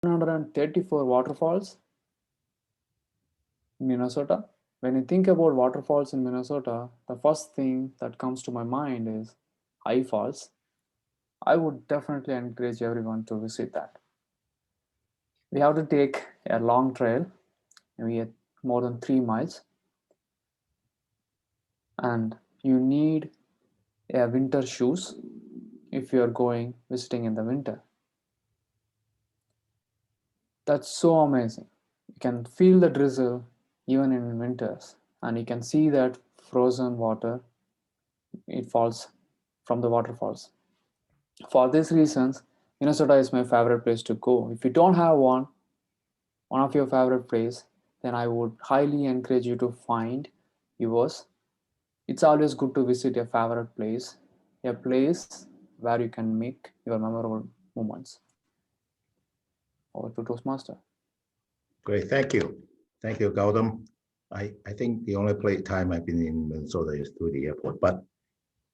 134 waterfalls in Minnesota. When you think about waterfalls in Minnesota, the first thing that comes to my mind is high falls. I would definitely encourage everyone to visit that. We have to take a long trail, maybe more than 3 miles, and you need a winter shoes if you are going visiting in the winter. That's so amazing. You can feel the drizzle even in winters, and you can see that frozen water it falls from the waterfalls. For these reasons, Minnesota is my favorite place to go. If you don't have one of your favorite place, then I would highly encourage you to find yours. It's always good to visit your favorite place, a place where you can make your memorable moments. Over to Toastmaster. Great, thank you. Thank you, Gautam. I think the only time I've been in Minnesota is through the airport, but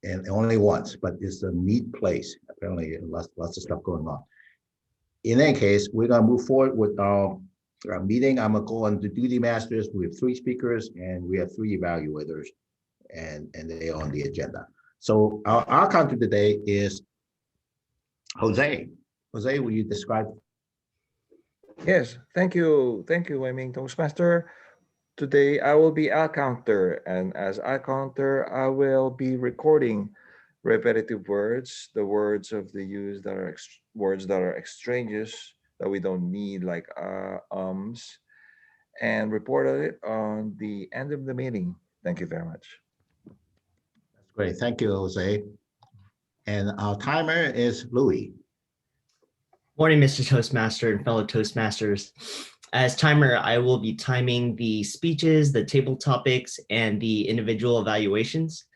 and only once, but it's a neat place. Apparently, lots of stuff going on. In any case, we're gonna move forward with our meeting. I'm gonna go on to Duty Masters. We have 3 speakers and we have 3 evaluators, and they are on the agenda. So our content today is Jose. Jose, will you describe? Yes, thank you, Wei Ming Toastmaster. Today I will be a counter, and as a counter, I will be recording repetitive words, the words of the use that are words that are exchanges that we don't need, like and report it on the end of the meeting. Thank you very much. That's great. Thank you, Jose. And our timer is Louis. Morning, Mr. Toastmaster and fellow Toastmasters. As timer, I will be timing the speeches, the table topics, and the individual evaluations.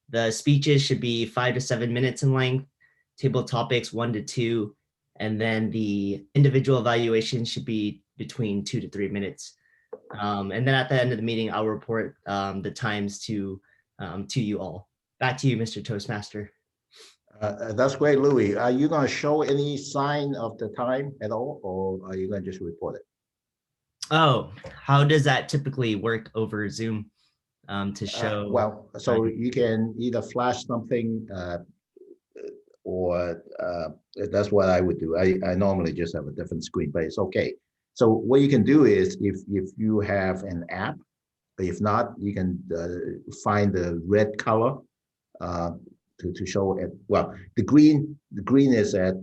The speeches should be 5 to 7 minutes in length, table topics 1 to 2, and then the individual evaluations should be between 2 to 3 minutes. And then at the end of the meeting, I'll report the times to you all. Back to you, Mr. Toastmaster. That's great, Louis. Are you going to show any sign of the time at all, or are you going to just report it? Oh, how does that typically work over Zoom to show? Well, so you can either flash something or that's what I would do. I normally just have a different screen, but it's okay. So what you can do is if you have an app, if not, you can find the red color to show it. Well, the green is at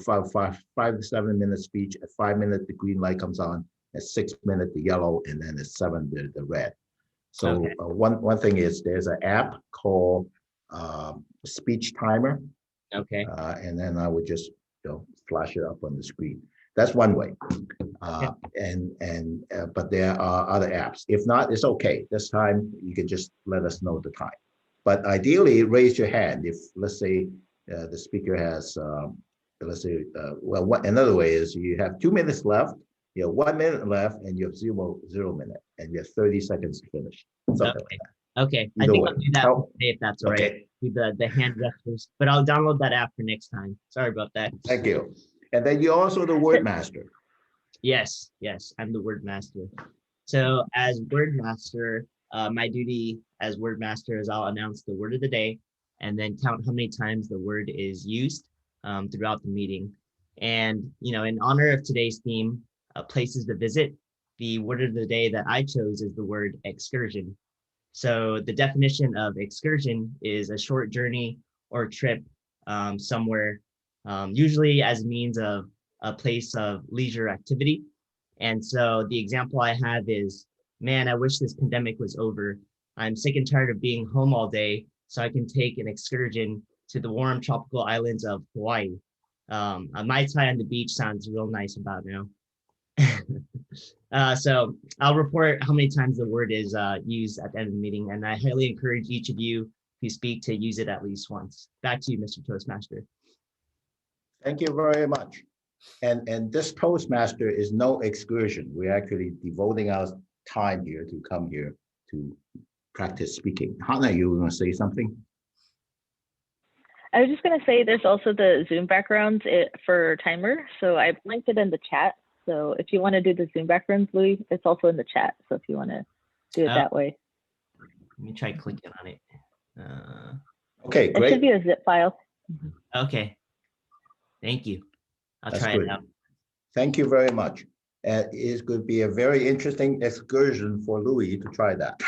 5 to 7 minute speech. At 5 minutes, the green light comes on. At 6 minutes, the yellow, and then at 7, the red. So okay. One thing is there's an app called Speech Timer. Okay. And then I would just flash it up on the screen. That's one way. But there are other apps. If not, it's okay. This time you can just let us know the time. But ideally, raise your hand if, let's say, the speaker has, let's say, another way is you have 2 minutes left, you have 1 minute left, and you have 0 minute, and you have 30 seconds to finish. Something like that. Okay, I think I'll do that today if that's all right. Do the hand gestures, but I'll download that app for next time. Sorry about that. Thank you. And then you're also the word master. Yes, I'm the word master. So as word master, my duty as word master is I'll announce the word of the day and then count how many times the word is used throughout the meeting. And, in honor of today's theme, places to visit, the word of the day that I chose is the word excursion. So the definition of excursion is a short journey or trip somewhere, usually as a means of a place of leisure activity. And so the example I have is, man, I wish this pandemic was over. I'm sick and tired of being home all day, so I can take an excursion to the warm tropical islands of Hawaii. A Mai Tai on the beach sounds real nice about now. So I'll report how many times the word is used at the end of the meeting, and I highly encourage each of you who speak to use it at least once. Back to you, Mr. Toastmaster. Thank you very much. And this Toastmaster is no excursion. We're actually devoting our time here to come here to practice speaking. Hannah, you were going to say something? I was just going to say there's also the Zoom background for timer. So I've linked it in the chat. So if you want to do the Zoom backgrounds, Louis, it's also in the chat. So if you want to do it Oh. that way, Let me try clicking on it. Okay, it should great. be a zip file. Okay. Thank you. I'll That's try good. it out. Thank you very much. It could be a very interesting excursion for Louis to try that.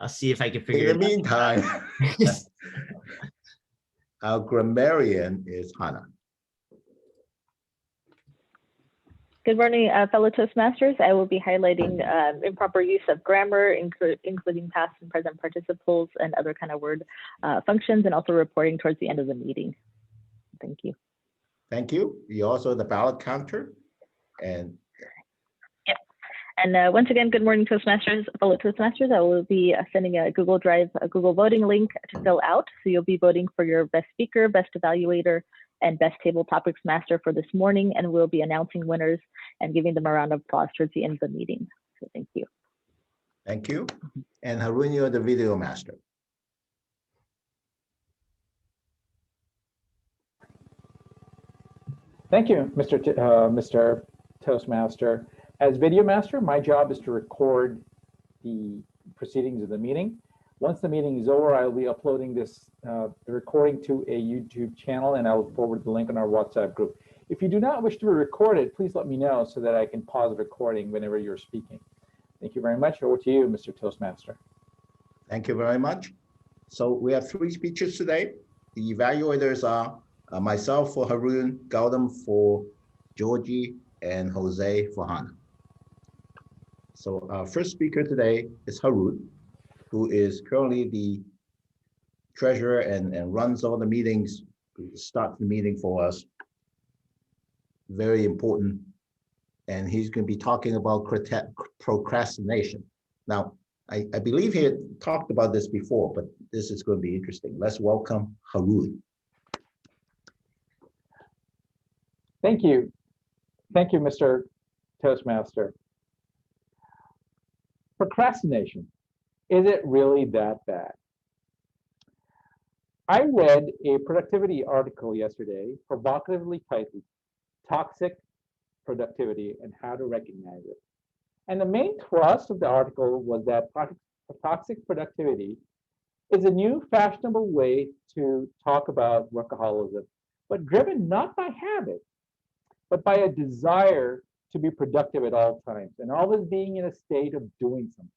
I'll see if I can In figure the it meantime, out. our grammarian is Hannah. Good morning, fellow Toastmasters. I will be highlighting improper use of grammar, including past and present participles and other kind of word functions, and also reporting towards the end of the meeting. Thank you. Thank you. You're also the ballot counter. And Yep. And once again, good morning, Toastmasters, fellow Toastmasters. I will be sending a Google Drive, a Google voting link to fill out. So you'll be voting for your best speaker, best evaluator, and best table topics master for this morning. And we'll be announcing winners and giving them a round of applause towards the end of the meeting. So thank you. thank you. And Harun, you're the video master. Thank you, Mr. Toastmaster. As video master, my job is to record the proceedings of the meeting. Once the meeting is over, I will be uploading this recording to a YouTube channel, and I will forward the link on our WhatsApp group. If you do not wish to be recorded, please let me know so that I can pause the recording whenever you're speaking. Thank you very much. Over to you, Mr. Toastmaster. Thank you very much. So we have 3 speeches today. The evaluators are myself for Harun, Gautam for Georgie, and Jose for Hannah. So our first speaker today is Harun, who is currently the treasurer and runs all the meetings, starts the meeting for us. Very important. And he's going to be talking about procrastination. Now, I believe he had talked about this before, but this is going to be interesting. Let's welcome Harun. Thank you. Thank you, Mr. Toastmaster. Procrastination, is it really that bad? I read a productivity article yesterday, provocatively titled Toxic Productivity and How to Recognize It. And the main thrust of the article was that toxic productivity is a new fashionable way to talk about workaholism, but driven not by habit, but by a desire to be productive at all times and always being in a state of doing something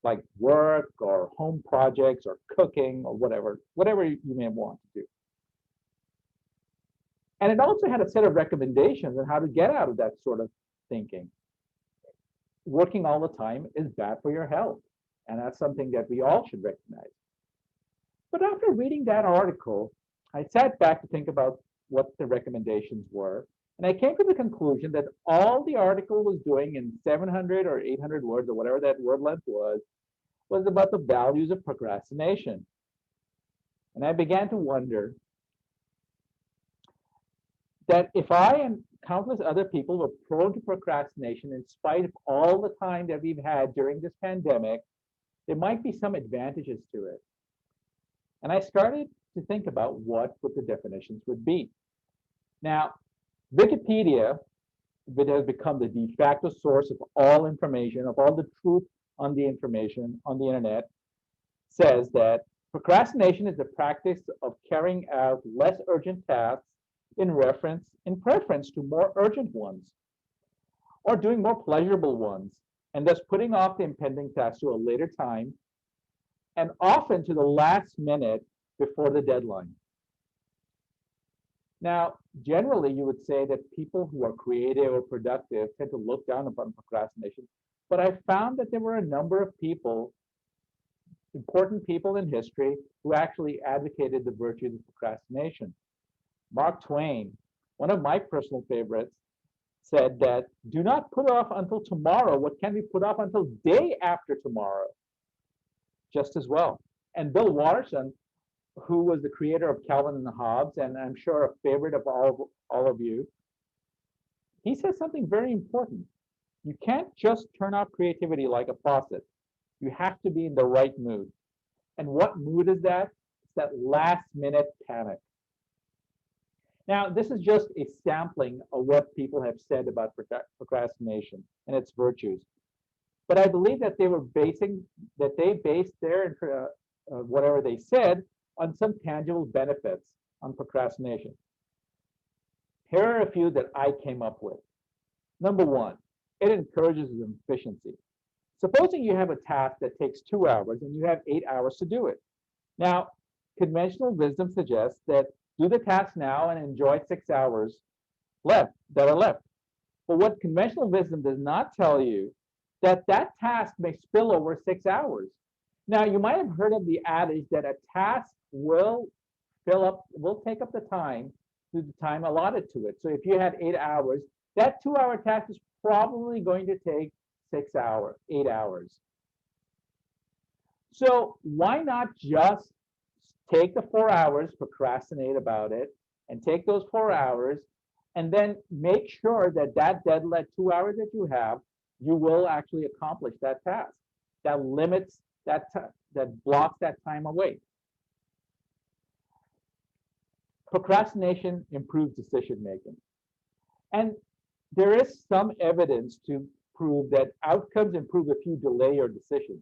like work or home projects or cooking or whatever you may want to do. And it also had a set of recommendations on how to get out of that sort of thinking. Working all the time is bad for your health, and that's something that we all should recognize. But after reading that article, I sat back to think about what the recommendations were, and I came to the conclusion that all the article was doing in 700 or 800 words, or whatever that word length was about the values of procrastination. And I began to wonder that if I and countless other people were prone to procrastination in spite of all the time that we've had during this pandemic, there might be some advantages to it. And I started to think about what the definitions would be. Now, Wikipedia, which has become the de facto source of all information, of all the truth on the information on the internet, says that procrastination is the practice of carrying out less urgent tasks in preference to more urgent ones, or doing more pleasurable ones, and thus putting off the impending task to a later time, and often to the last minute before the deadline. Now, generally, you would say that people who are creative or productive tend to look down upon procrastination, but I found that there were a number of people, important people in history, who actually advocated the virtues of procrastination. Mark Twain, one of my personal favorites, said that do not put off until tomorrow what can be put off until day after tomorrow, just as well. And Bill Watterson, who was the creator of Calvin and Hobbes, and I'm sure a favorite of all of you, he says something very important. You can't just turn off creativity like a faucet. You have to be in the right mood. And what mood is that? It's that last minute panic. Now, this is just a sampling of what people have said about procrastination and its virtues. But I believe that they based their whatever they said on some tangible benefits on procrastination. Here are a few that I came up with. Number one, it encourages efficiency. Supposing you have a task that takes 2 hours and you have 8 hours to do it. Now, conventional wisdom suggests that do the task now and enjoy 6 hours that are left. But what conventional wisdom does not tell you that that task may spill over 6 hours. Now, you might have heard of the adage that a task will take up the time to the time allotted to it. So if you had 8 hours, that 2 hour task is probably going to take 6 hours, 8 hours. So why not just take the 4 hours, procrastinate about it, and take those 4 hours, and then make sure that that deadline 2 hours that you have, you will actually accomplish that task. That limits that blocks that time away. Procrastination improves decision making. And there is some evidence to prove that outcomes improve if you delay your decisions.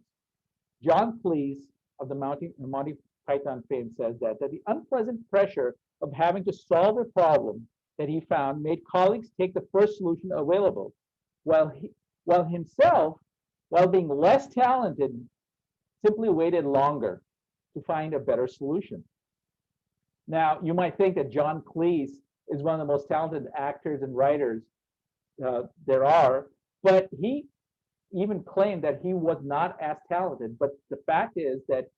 John Cleese of the Monty Python fame says that the unpleasant pressure of having to solve a problem that he found made colleagues take the first solution available, while himself, while being less talented, simply waited longer to find a better solution. Now, you might think that John Cleese is one of the most talented actors and writers there are, but he even claimed that he was not as talented. But the fact is that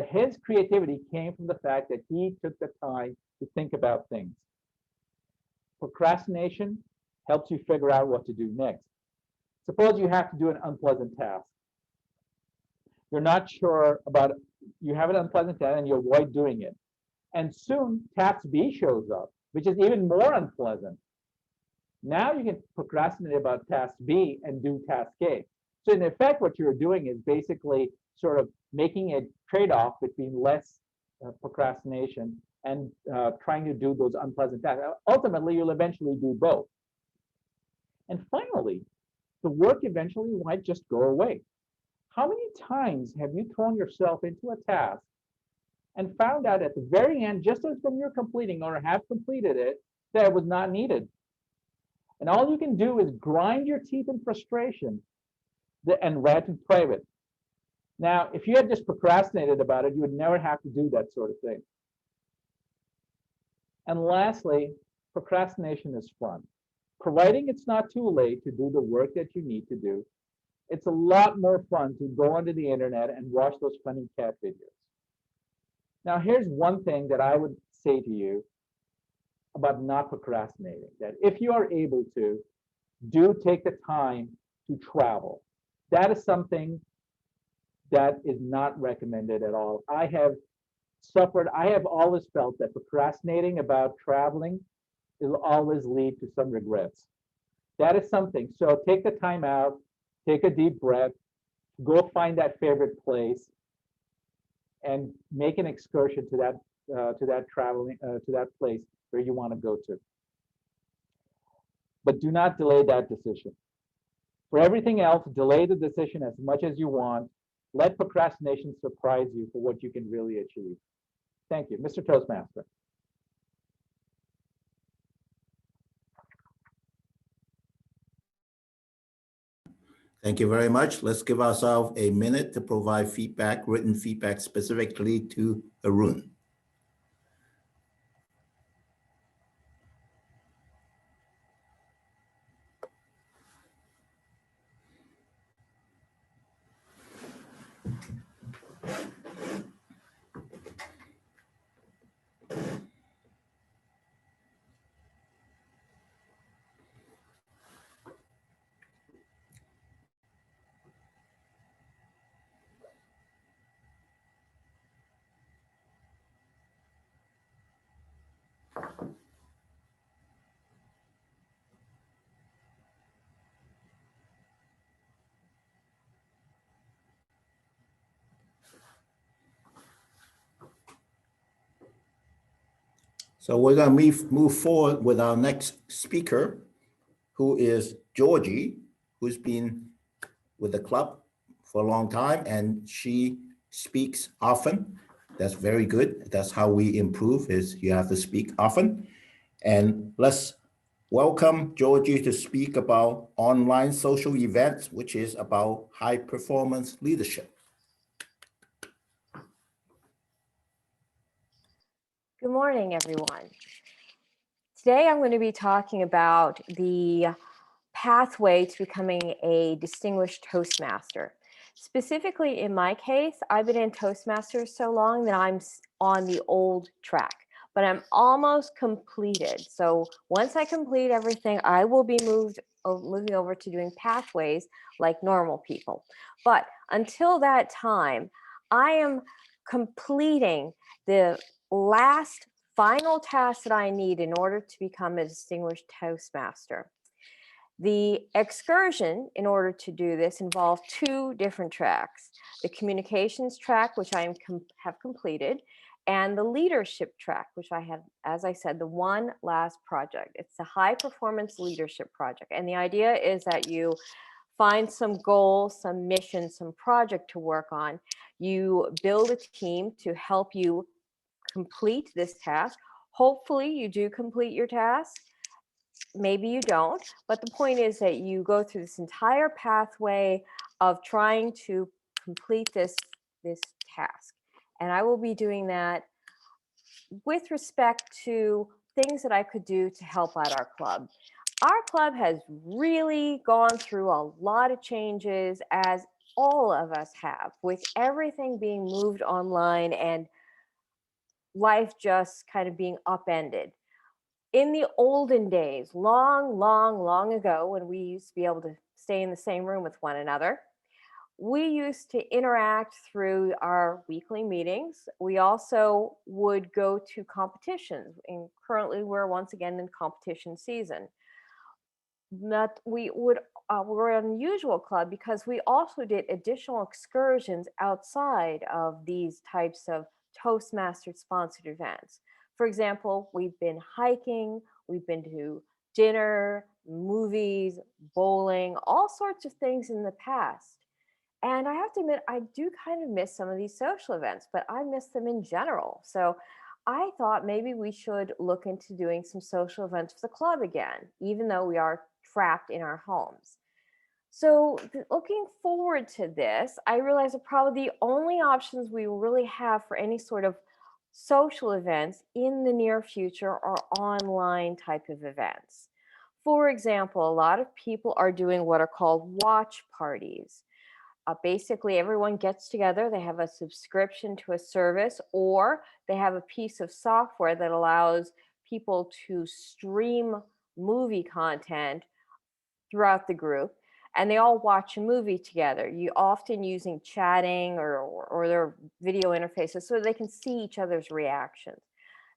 his creativity came from the fact that he took the time to think about things. Procrastination helps you figure out what to do next. Suppose you have to do an unpleasant task. You're not sure about it. You have an unpleasant task and you avoid doing it. And soon task B shows up, which is even more unpleasant. Now you can procrastinate about task B and do task A. So in effect, what you're doing is basically sort of making a trade-off between less procrastination and trying to do those unpleasant tasks. Ultimately, you'll eventually do both. And finally, the work eventually might just go away. How many times have you thrown yourself into a task and found out at the very end, just as when you're completing or have completed it, that it was not needed? And all you can do is grind your teeth in frustration and rant in private. Now, if you had just procrastinated about it, you would never have to do that sort of thing. And lastly, procrastination is fun. Providing it's not too late to do the work that you need to do, it's a lot more fun to go onto the internet and watch those funny cat videos. Now, here's one thing that I would say to you about not procrastinating, that if you are able to, do take the time to travel. That is something that is not recommended at all. I have always felt that procrastinating about traveling will always lead to some regrets. That is something. So take the time out, take a deep breath, go find that favorite place, and make an excursion to that place where you want to go to. But do not delay that decision. For everything else, delay the decision as much as you want. Let procrastination surprise you for what you can really achieve. Thank you. Mr. Toastmaster. Thank you very much. Let's give ourselves a minute to provide feedback, written feedback specifically to Arun. So we're going to move forward with our next speaker, who is Georgie, who's been with the club for a long time, and she speaks often. That's very good. That's how we improve, is you have to speak often. And let's welcome Georgie to speak about online social events, which is about high performance leadership. Good morning, everyone. Today I'm going to be talking about the pathway to becoming a distinguished Toastmaster. Specifically in my case, I've been in Toastmasters so long that I'm on the old track, but I'm almost completed. So once I complete everything, I will be moving over to doing pathways like normal people. But until that time, I am completing the last final task that I need in order to become a distinguished Toastmaster. The excursion, in order to do this, involved two different tracks: the communications track, which I have completed, and the leadership track, which I have, as I said, the one last project. It's a high performance leadership project. And the idea is that you find some goal, some mission, some project to work on. You build a team to help you complete this task. Hopefully you do complete your task. Maybe you don't, but the point is that you go through this entire pathway of trying to complete this task. And I will be doing that with respect to things that I could do to help out our club. Our club has really gone through a lot of changes, as all of us have, with everything being moved online and life just kind of being upended. In the olden days, long ago, when we used to be able to stay in the same room with one another, we used to interact through our weekly meetings. We also would go to competitions, and currently we're once again in competition season. That we're an unusual club because we also did additional excursions outside of these types of Toastmaster sponsored events. For example, we've been hiking, we've been to dinner, movies, bowling, all sorts of things in the past. And I have to admit, I do kind of miss some of these social events, but I miss them in general. So I thought maybe we should look into doing some social events for the club again, even though we are trapped in our homes. So looking forward to this, I realized that probably the only options we really have for any sort of social events in the near future are online type of events. For example, a lot of people are doing what are called watch parties. Basically, everyone gets together, they have a subscription to a service, or they have a piece of software that allows people to stream movie content throughout the group, and they all watch a movie together. You often using chatting or their video interfaces so they can see each other's reactions.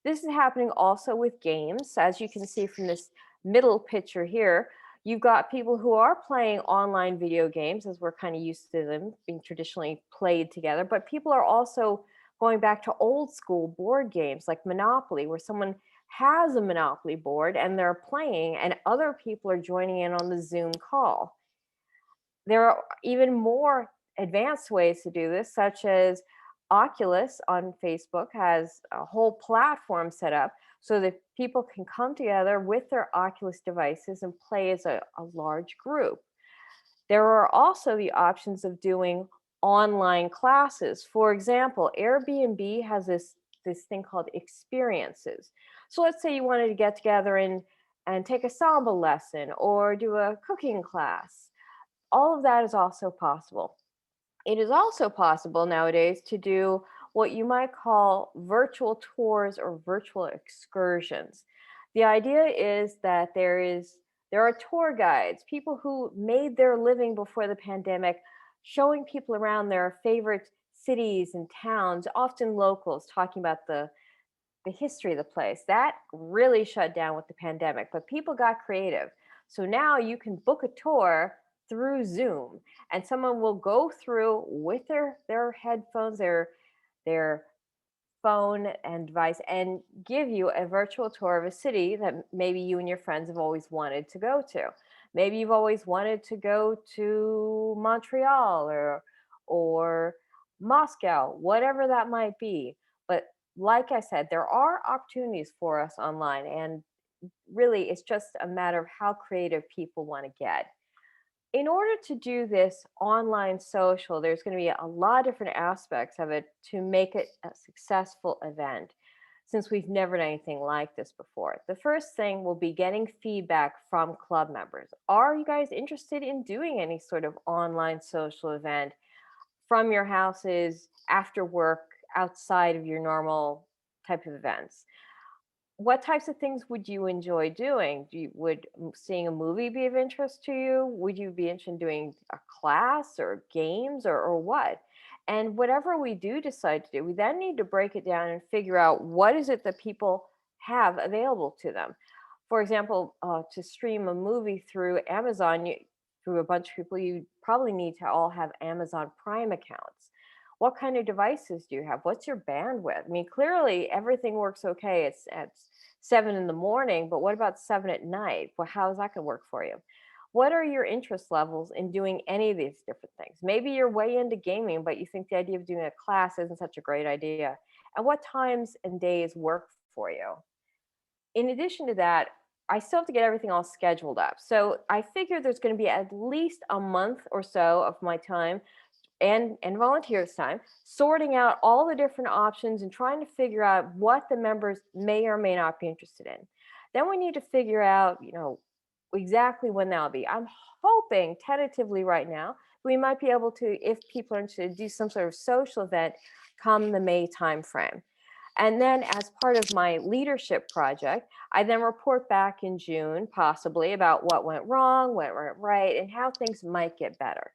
This is happening also with games. As you can see from this middle picture here, you've got people who are playing online video games, as we're kind of used to them being traditionally played together, but people are also going back to old school board games like Monopoly, where someone has a Monopoly board and they're playing and other people are joining in on the Zoom call. There are even more advanced ways to do this, such as Oculus on Facebook has a whole platform set up so that people can come together with their Oculus devices and play as a large group. There are also the options of doing online classes. For example, Airbnb has this thing called experiences. So let's say you wanted to get together and take a samba lesson or do a cooking class. All of that is also possible. It is also possible nowadays to do what you might call virtual tours or virtual excursions. The idea is that there are tour guides, people who made their living before the pandemic, showing people around their favorite cities and towns, often locals, talking about the history of the place. That really shut down with the pandemic, but people got creative. So now you can book a tour through Zoom, and someone will go through with their headphones, their phone and device and give you a virtual tour of a city that maybe you and your friends have always wanted to go to. Maybe you've always wanted to go to Montreal or Moscow, whatever that might be. But like I said, there are opportunities for us online, and really it's just a matter of how creative people want to get. In order to do this online social, there's going to be a lot of different aspects of it to make it a successful event, since we've never done anything like this before. The first thing will be getting feedback from club members. Are you guys interested in doing any sort of online social event from your houses, after work, outside of your normal type of events? What types of things would you enjoy doing? Would seeing a movie be of interest to you? Would you be interested in doing a class or games or what? And whatever we do decide to do, we then need to break it down and figure out what is it that people have available to them. For example, to stream a movie through Amazon, through a bunch of people, you probably need to all have Amazon Prime accounts. What kind of devices do you have? What's your bandwidth? I mean, clearly everything works okay. It's at 7 in the morning, but what about 7 at night? Well, how is that going to work for you? What are your interest levels in doing any of these different things? Maybe you're way into gaming, but you think the idea of doing a class isn't such a great idea. And what times and days work for you? In addition to that, I still have to get everything all scheduled up. So I figure there's going to be at least a month or so of my time and volunteers time sorting out all the different options and trying to figure out what the members may or may not be interested in. Then we need to figure out, exactly when that'll be. I'm hoping tentatively right now we might be able to, if people are interested, do some sort of social event come the May timeframe. And then as part of my leadership project, I then report back in June, possibly, about what went wrong, what went right, and how things might get better.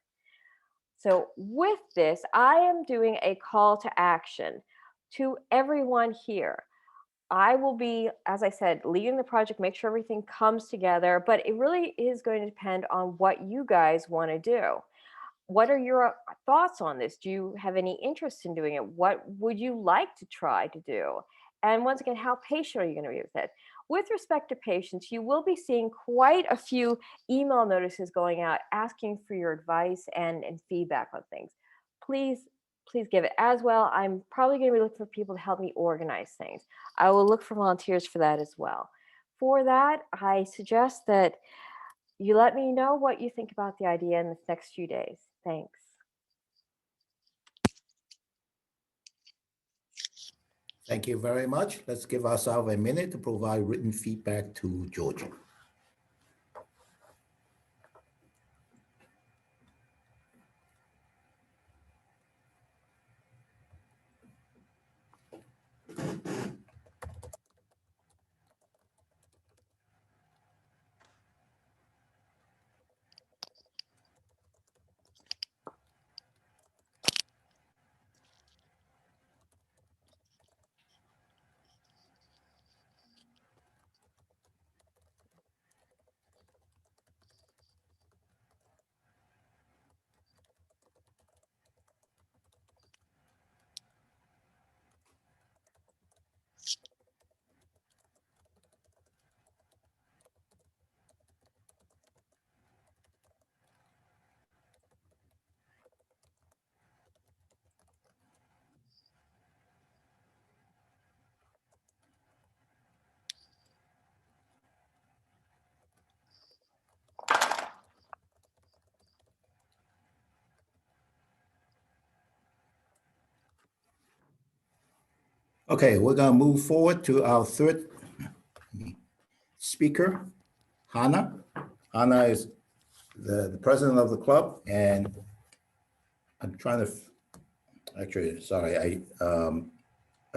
So with this, I am doing a call to action to everyone here. I will be, as I said, leading the project, make sure everything comes together, but it really is going to depend on what you guys want to do. What are your thoughts on this? Do you have any interest in doing it? What would you like to try to do? And once again, how patient are you going to be with it? With respect to patience, you will be seeing quite a few email notices going out asking for your advice and feedback on things. Please give it as well. I'm probably going to be looking for people to help me organize things. I will look for volunteers for that as well. For that, I suggest that you let me know what you think about the idea in the next few days. Thanks. Thank you very much. Let's give ourselves a minute to provide written feedback to Georgia. Okay, we're going to move forward to our third speaker, Hannah. Hannah is the president of the club, and I'm trying to, actually, sorry, I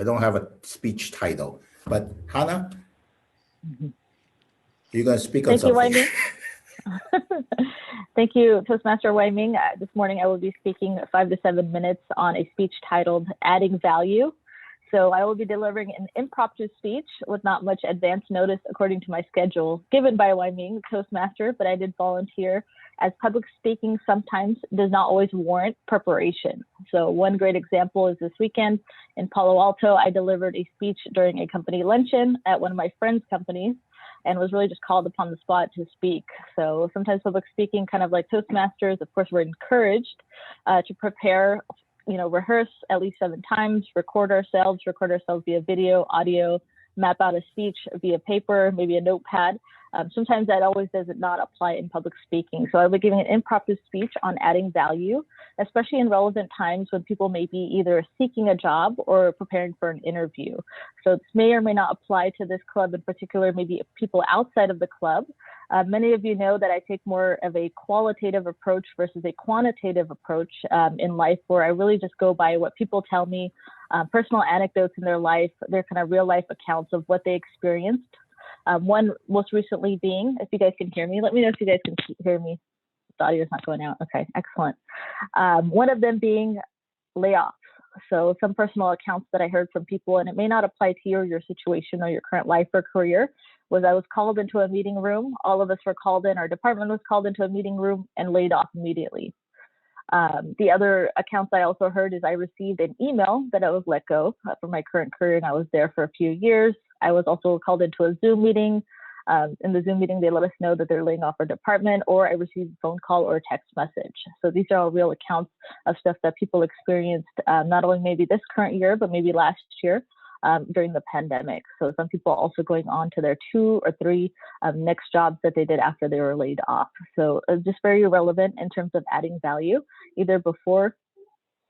don't have a speech title, but Hannah, you're going to speak on Thank you, something. Wai-Ming. Thank you, Toastmaster Wai-Ming. This morning I will be speaking 5 to 7 minutes on a speech titled Adding Value So I will be delivering an impromptu speech with not much advance notice according to my schedule given by Wai-Ming, Toastmaster, but I did volunteer as public speaking sometimes does not always warrant preparation. So one great example is this weekend in Palo Alto, I delivered a speech during a company luncheon at one of my friends' companies and was really just called upon the spot to speak. So sometimes public speaking, kind of like Toastmasters, of course, we're encouraged to prepare, rehearse at least 7 times, record ourselves via video, audio, map out a speech via paper, maybe a notepad. Sometimes that always does not apply in public speaking. So I'll be giving an impromptu speech on adding value, especially in relevant times when people may be either seeking a job or preparing for an interview. So this may or may not apply to this club in particular, maybe people outside of the club. Many of you know that I take more of a qualitative approach versus a quantitative approach in life, where I really just go by what people tell me, personal anecdotes in their life, their kind of real life accounts of what they experienced. One most recently being, if you guys can hear me, let me know if you guys can hear me. The audio is not going out. Okay, excellent. One of them being layoffs. So some personal accounts that I heard from people, and it may not apply to you or your situation or your current life or career, was I was called into a meeting room. All of us were called in, our department was called into a meeting room and laid off immediately. The other accounts I also heard is I received an email that I was let go from my current career, and I was there for a few years. I was also called into a Zoom meeting. In the Zoom meeting, they let us know that they're laying off our department, or I received a phone call or a text message. So these are all real accounts of stuff that people experienced, not only maybe this current year, but maybe last year during the pandemic. So some people also going on to their 2 or 3 next jobs that they did after they were laid off. So just very relevant in terms of adding value, either before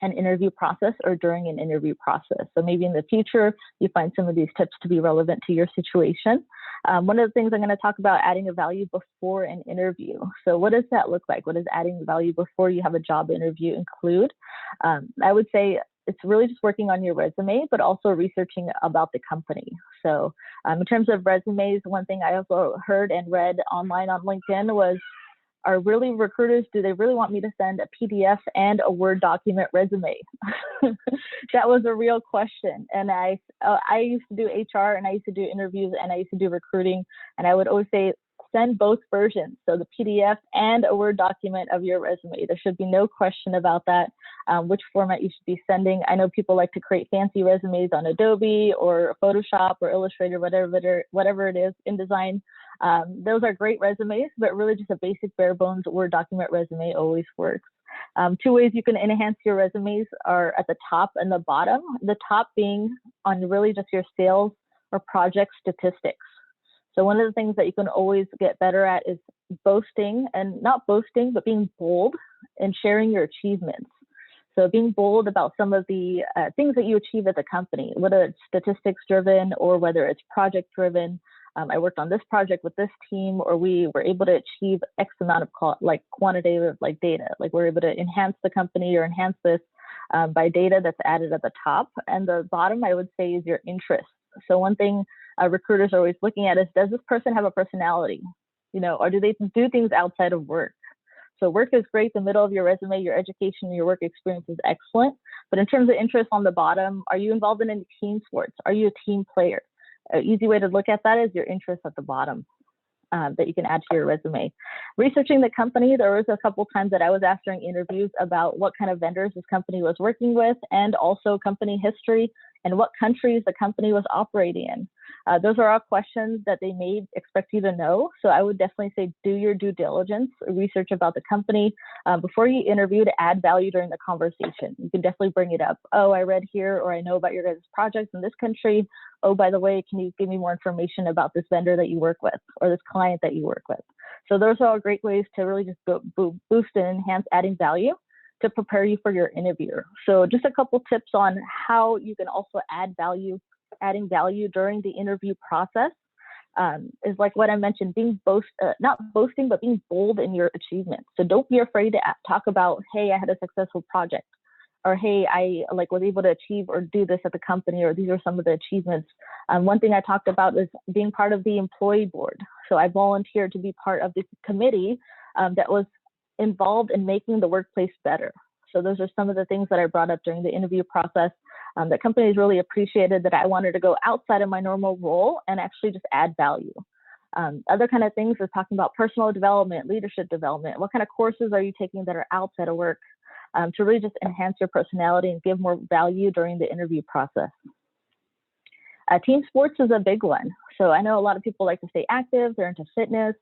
an interview process or during an interview process. So maybe in the future, you find some of these tips to be relevant to your situation. One of the things I'm going to talk about adding a value before an interview. So what does that look like? What does adding value before you have a job interview include? I would say it's really just working on your resume, but also researching about the company. So in terms of resumes, one thing I also heard and read online on LinkedIn was, are really recruiters, do they really want me to send a PDF and a Word document resume? That was a real question. And I used to do HR, and I used to do interviews, and I used to do recruiting. And I would always say, send both versions. So the PDF and a Word document of your resume. There should be no question about that, which format you should be sending. I know people like to create fancy resumes on Adobe or Photoshop or Illustrator, whatever it is, InDesign. Those are great resumes, but really just a basic bare bones Word document resume always works. 2 ways you can enhance your resumes are at the top and the bottom. The top being on really just your sales or project statistics. So one of the things that you can always get better at is boasting, and not boasting, but being bold and sharing your achievements. So being bold about some of the things that you achieve at the company, whether it's statistics driven or whether it's project driven. I worked on this project with this team, or we were able to achieve X amount of quantitative data. Like we're able to enhance the company or enhance this by data that's added at the top. And the bottom, I would say, is your interest. So one thing recruiters are always looking at is, does this person have a personality? Or do they do things outside of work? So work is great, the middle of your resume, your education, your work experience is excellent. But in terms of interest on the bottom, are you involved in any team sports? Are you a team player? An easy way to look at that is your interest at the bottom that you can add to your resume. Researching the company, there was a couple times that I was asked during interviews about what kind of vendors this company was working with, and also company history and what countries the company was operating in. Those are all questions that they may expect you to know. So I would definitely say do your due diligence, research about the company before you interview to add value during the conversation. You can definitely bring it up. Oh, I read here, or I know about your guys' projects in this country. Oh, by the way, can you give me more information about this vendor that you work with or this client that you work with? So those are all great ways to really just boost and enhance adding value to prepare you for your interviewer. So just a couple tips on how you can also adding value during the interview process is like what I mentioned, being not boasting, but being bold in your achievements. So don't be afraid to talk about, hey, I had a successful project, or hey, I was able to achieve or do this at the company, or these are some of the achievements. One thing I talked about is being part of the employee board. So I volunteered to be part of the committee that was involved in making the workplace better. So those are some of the things that I brought up during the interview process. that companies really appreciated that I wanted to go outside of my normal role and actually just add value. Other kind of things is talking about personal development, leadership development. What kind of courses are you taking that are outside of work to really just enhance your personality and give more value during the interview process? Team sports is a big one. So I know a lot of people like to stay active, they're into fitness,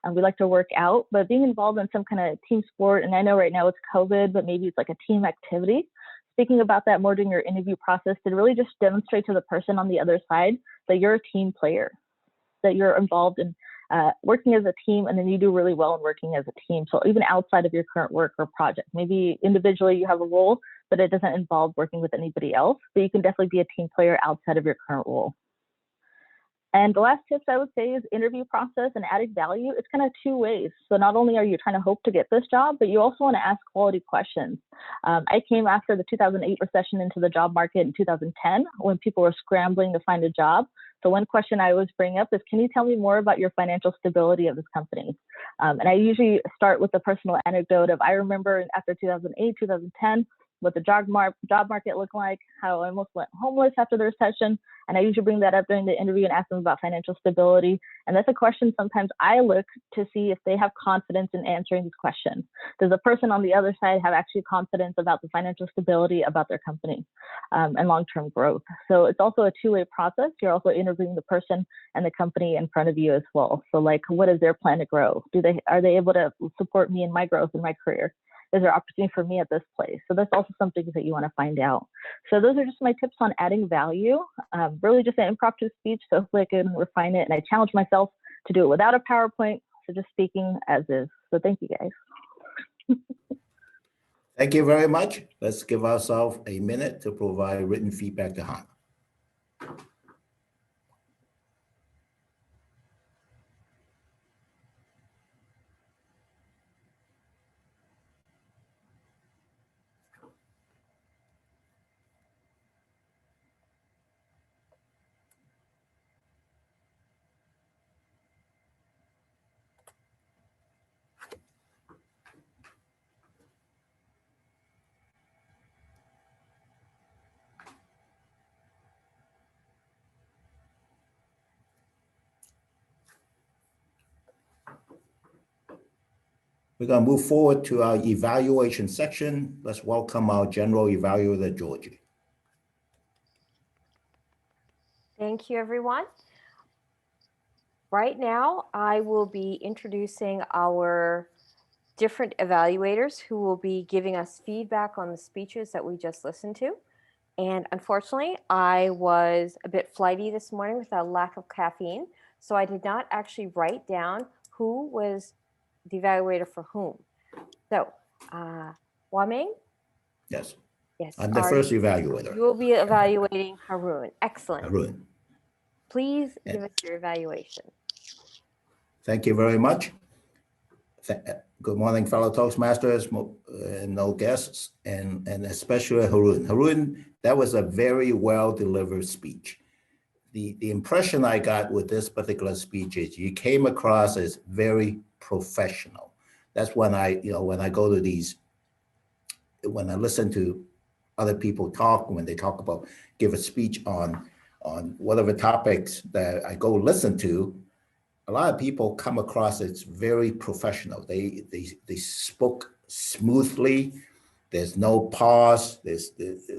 and we like to work out, but being involved in some kind of team sport, and I know right now it's COVID, but maybe it's like a team activity, speaking about that more during your interview process to really just demonstrate to the person on the other side that you're a team player, that you're involved in working as a team, and then you do really well in working as a team. So even outside of your current work or project, maybe individually you have a role, but it doesn't involve working with anybody else, but you can definitely be a team player outside of your current role. And the last tips I would say is interview process and adding value. It's kind of two ways. So not only are you trying to hope to get this job, but you also want to ask quality questions. I came after the 2008 recession into the job market in 2010 when people were scrambling to find a job. So one question I always bring up is, can you tell me more about your financial stability of this company? And I usually start with the personal anecdote of, I remember after 2008, 2010, what the job market looked like, how I almost went homeless after the recession. And I usually bring that up during the interview and ask them about financial stability. And that's a question sometimes I look to see if they have confidence in answering these questions. Does the person on the other side have actually confidence about the financial stability about their company and long-term growth? So it's also a two-way process. You're also interviewing the person and the company in front of you as well. So like, what is their plan to grow? Are they able to support me in my growth in my career? Is there opportunity for me at this place? So that's also something that you want to find out. So those are just my tips on adding value. Really just an impromptu speech, so hopefully I can refine it. And I challenge myself to do it without a PowerPoint, so just speaking as is. So thank you, guys. Thank you very much. Let's give ourselves a minute to provide written feedback to Han. We're going to move forward to our evaluation section. Let's welcome our general evaluator, Georgie. Thank you, everyone. Right now, I will be introducing our different evaluators who will be giving us feedback on the speeches that we just listened to. And unfortunately, I was a bit flighty this morning with a lack of caffeine, so I did not actually write down who was the evaluator for whom. So, Waming? Yes. Yes. I'm the first evaluator. You will be evaluating Haroon. Excellent. Haroon. Please give us your evaluation. Thank you very much. Good morning, fellow Toastmasters, no guests, and especially Haroon. Haroon, that was a very well-delivered speech. The impression I got with this particular speech is you came across as very professional. That's when when I go to these, when I listen to other people talk, when they talk about, give a speech on whatever topics that I go listen to, a lot of people come across as very professional. They spoke smoothly. There's no pause. There's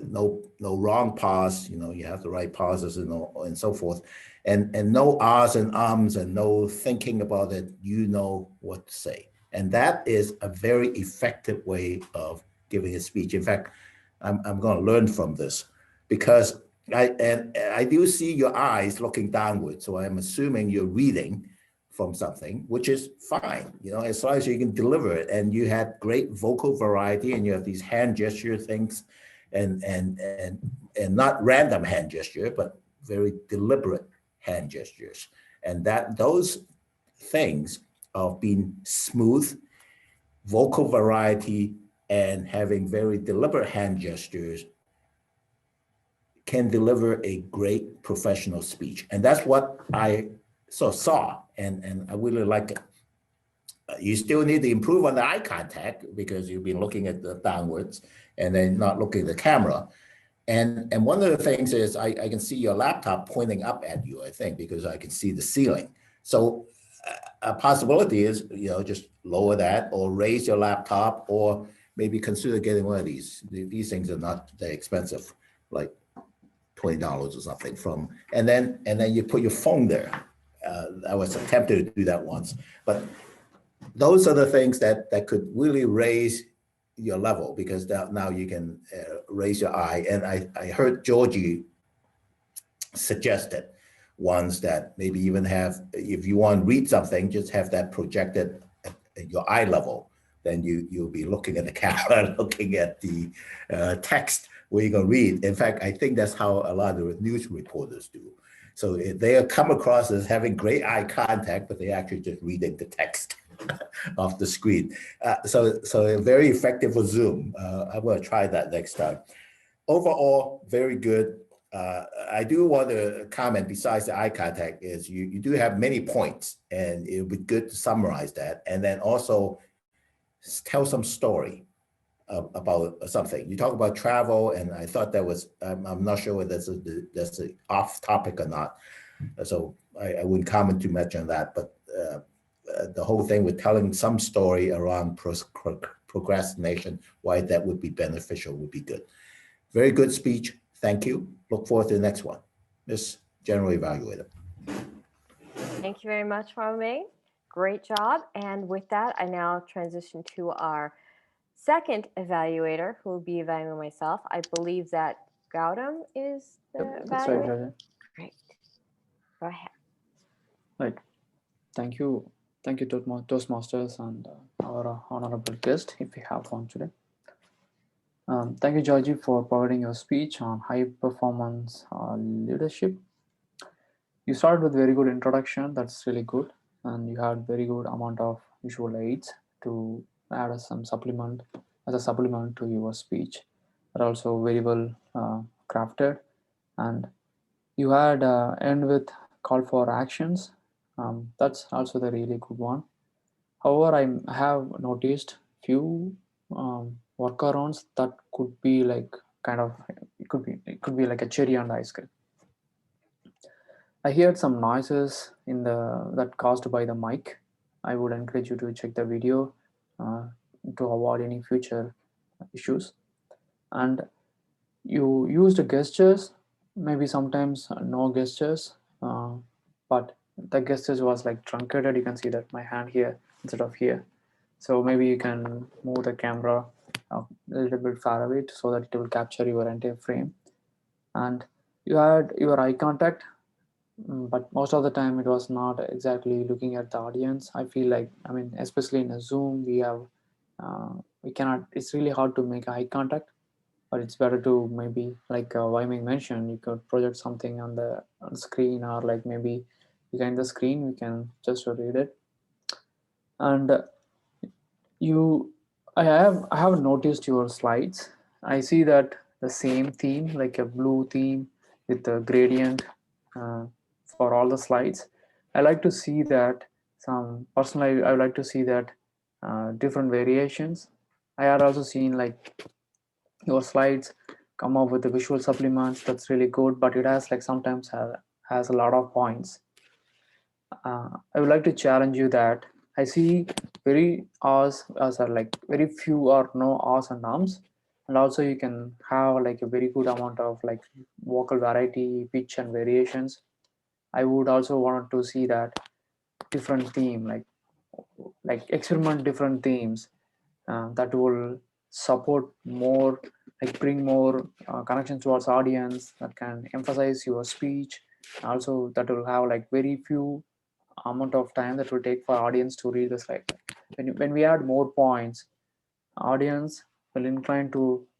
no wrong pause. You have the right pauses and so forth, and no ahs and ums and no thinking about it. You know what to say, and that is a very effective way of giving a speech. In fact, I'm going to learn from this because I do see your eyes looking downward, so I'm assuming you're reading from something, which is fine, as long as you can deliver it. And you had great vocal variety, and you have these hand gesture things, and not random hand gesture, but very deliberate hand gestures. And those things of being smooth, vocal variety, and having very deliberate hand gestures can deliver a great professional speech. And that's what I saw, and I really like it. You still need to improve on the eye contact because you've been looking at the downwards and then not looking at the camera. And one of the things is I can see your laptop pointing up at you, I think, because I can see the ceiling. So a possibility is, just lower that or raise your laptop, or maybe consider getting one of these. These things are not that expensive, like $20 or something and then you put your phone there. I was tempted to do that once, but those are the things that could really raise your level, because now you can raise your eye. And I heard Georgie suggested ones that maybe even have, if you want to read something, just have that projected at your eye level. Then you'll be looking at the camera, looking at the text where you're going to read. In fact, I think that's how a lot of news reporters do. So they come across as having great eye contact, but they actually just reading the text off the screen. So very effective for Zoom. I'm going to try that next time. Overall, very good. I do want to comment, besides the eye contact, is you do have many points, and it would be good to summarize that, and then also tell some story about something. You talk about travel, and I thought that was, I'm not sure whether that's a off topic or not. So I wouldn't comment too much on that, but the whole thing with telling some story around procrastination, why that would be beneficial, would be good. Very good speech. Thank you. Look forward to the next one. Miss General Evaluator. Thank you very much, Mama Mei. Great job. And with that, I now transition to our second evaluator, who will be evaluating myself. I believe that Gautam is the Yep, that's right, evaluator. Raja. Great. Go ahead. Right. Thank you, Toastmasters, and our honorable guest, if we have one today. Thank you, Georgie, for providing your speech on high performance leadership. You started with very good introduction. That's really good, and you had very good amount of visual aids to add as a supplement to your speech. They're also very well crafted, and you had end with call for actions. That's also the really good one. However, I have noticed few workarounds that could be like kind of it could be like a cherry on the ice cream. I heard some noises in that caused by the mic. I would encourage you to check the video uh, to avoid any future issues. And you used gestures, maybe sometimes no gestures, but the gestures was like truncated. You can see that my hand here instead of here. So maybe you can move the camera a little bit far away so that it will capture your entire frame. And you had your eye contact, but most of the time it was not exactly looking at the audience. I feel like, I mean, especially in a Zoom, we cannot, it's really hard to make eye contact, but it's better to maybe, like Wyming mentioned, you could project something on the screen, or like maybe behind the screen, we can just read it. And you I have noticed your slides. I see that the same theme, like a blue theme with a gradient uh, for all the slides. I like to see that some personally, I would like to see that different variations. I had also seen like your slides come up with the visual supplements. That's really good, but it has like sometimes has a lot of points. I would like to challenge you that I see very R's as are like very few or no R's and ums, and also you can have like a very good amount of like vocal variety, pitch, and variations. I would also want to see that different theme, like experiment different themes that will support more, like bring more connection towards audience, that can emphasize your speech. Also, that will have like very few amount of time that will take for audience to read the slide. When we add more points, audience will incline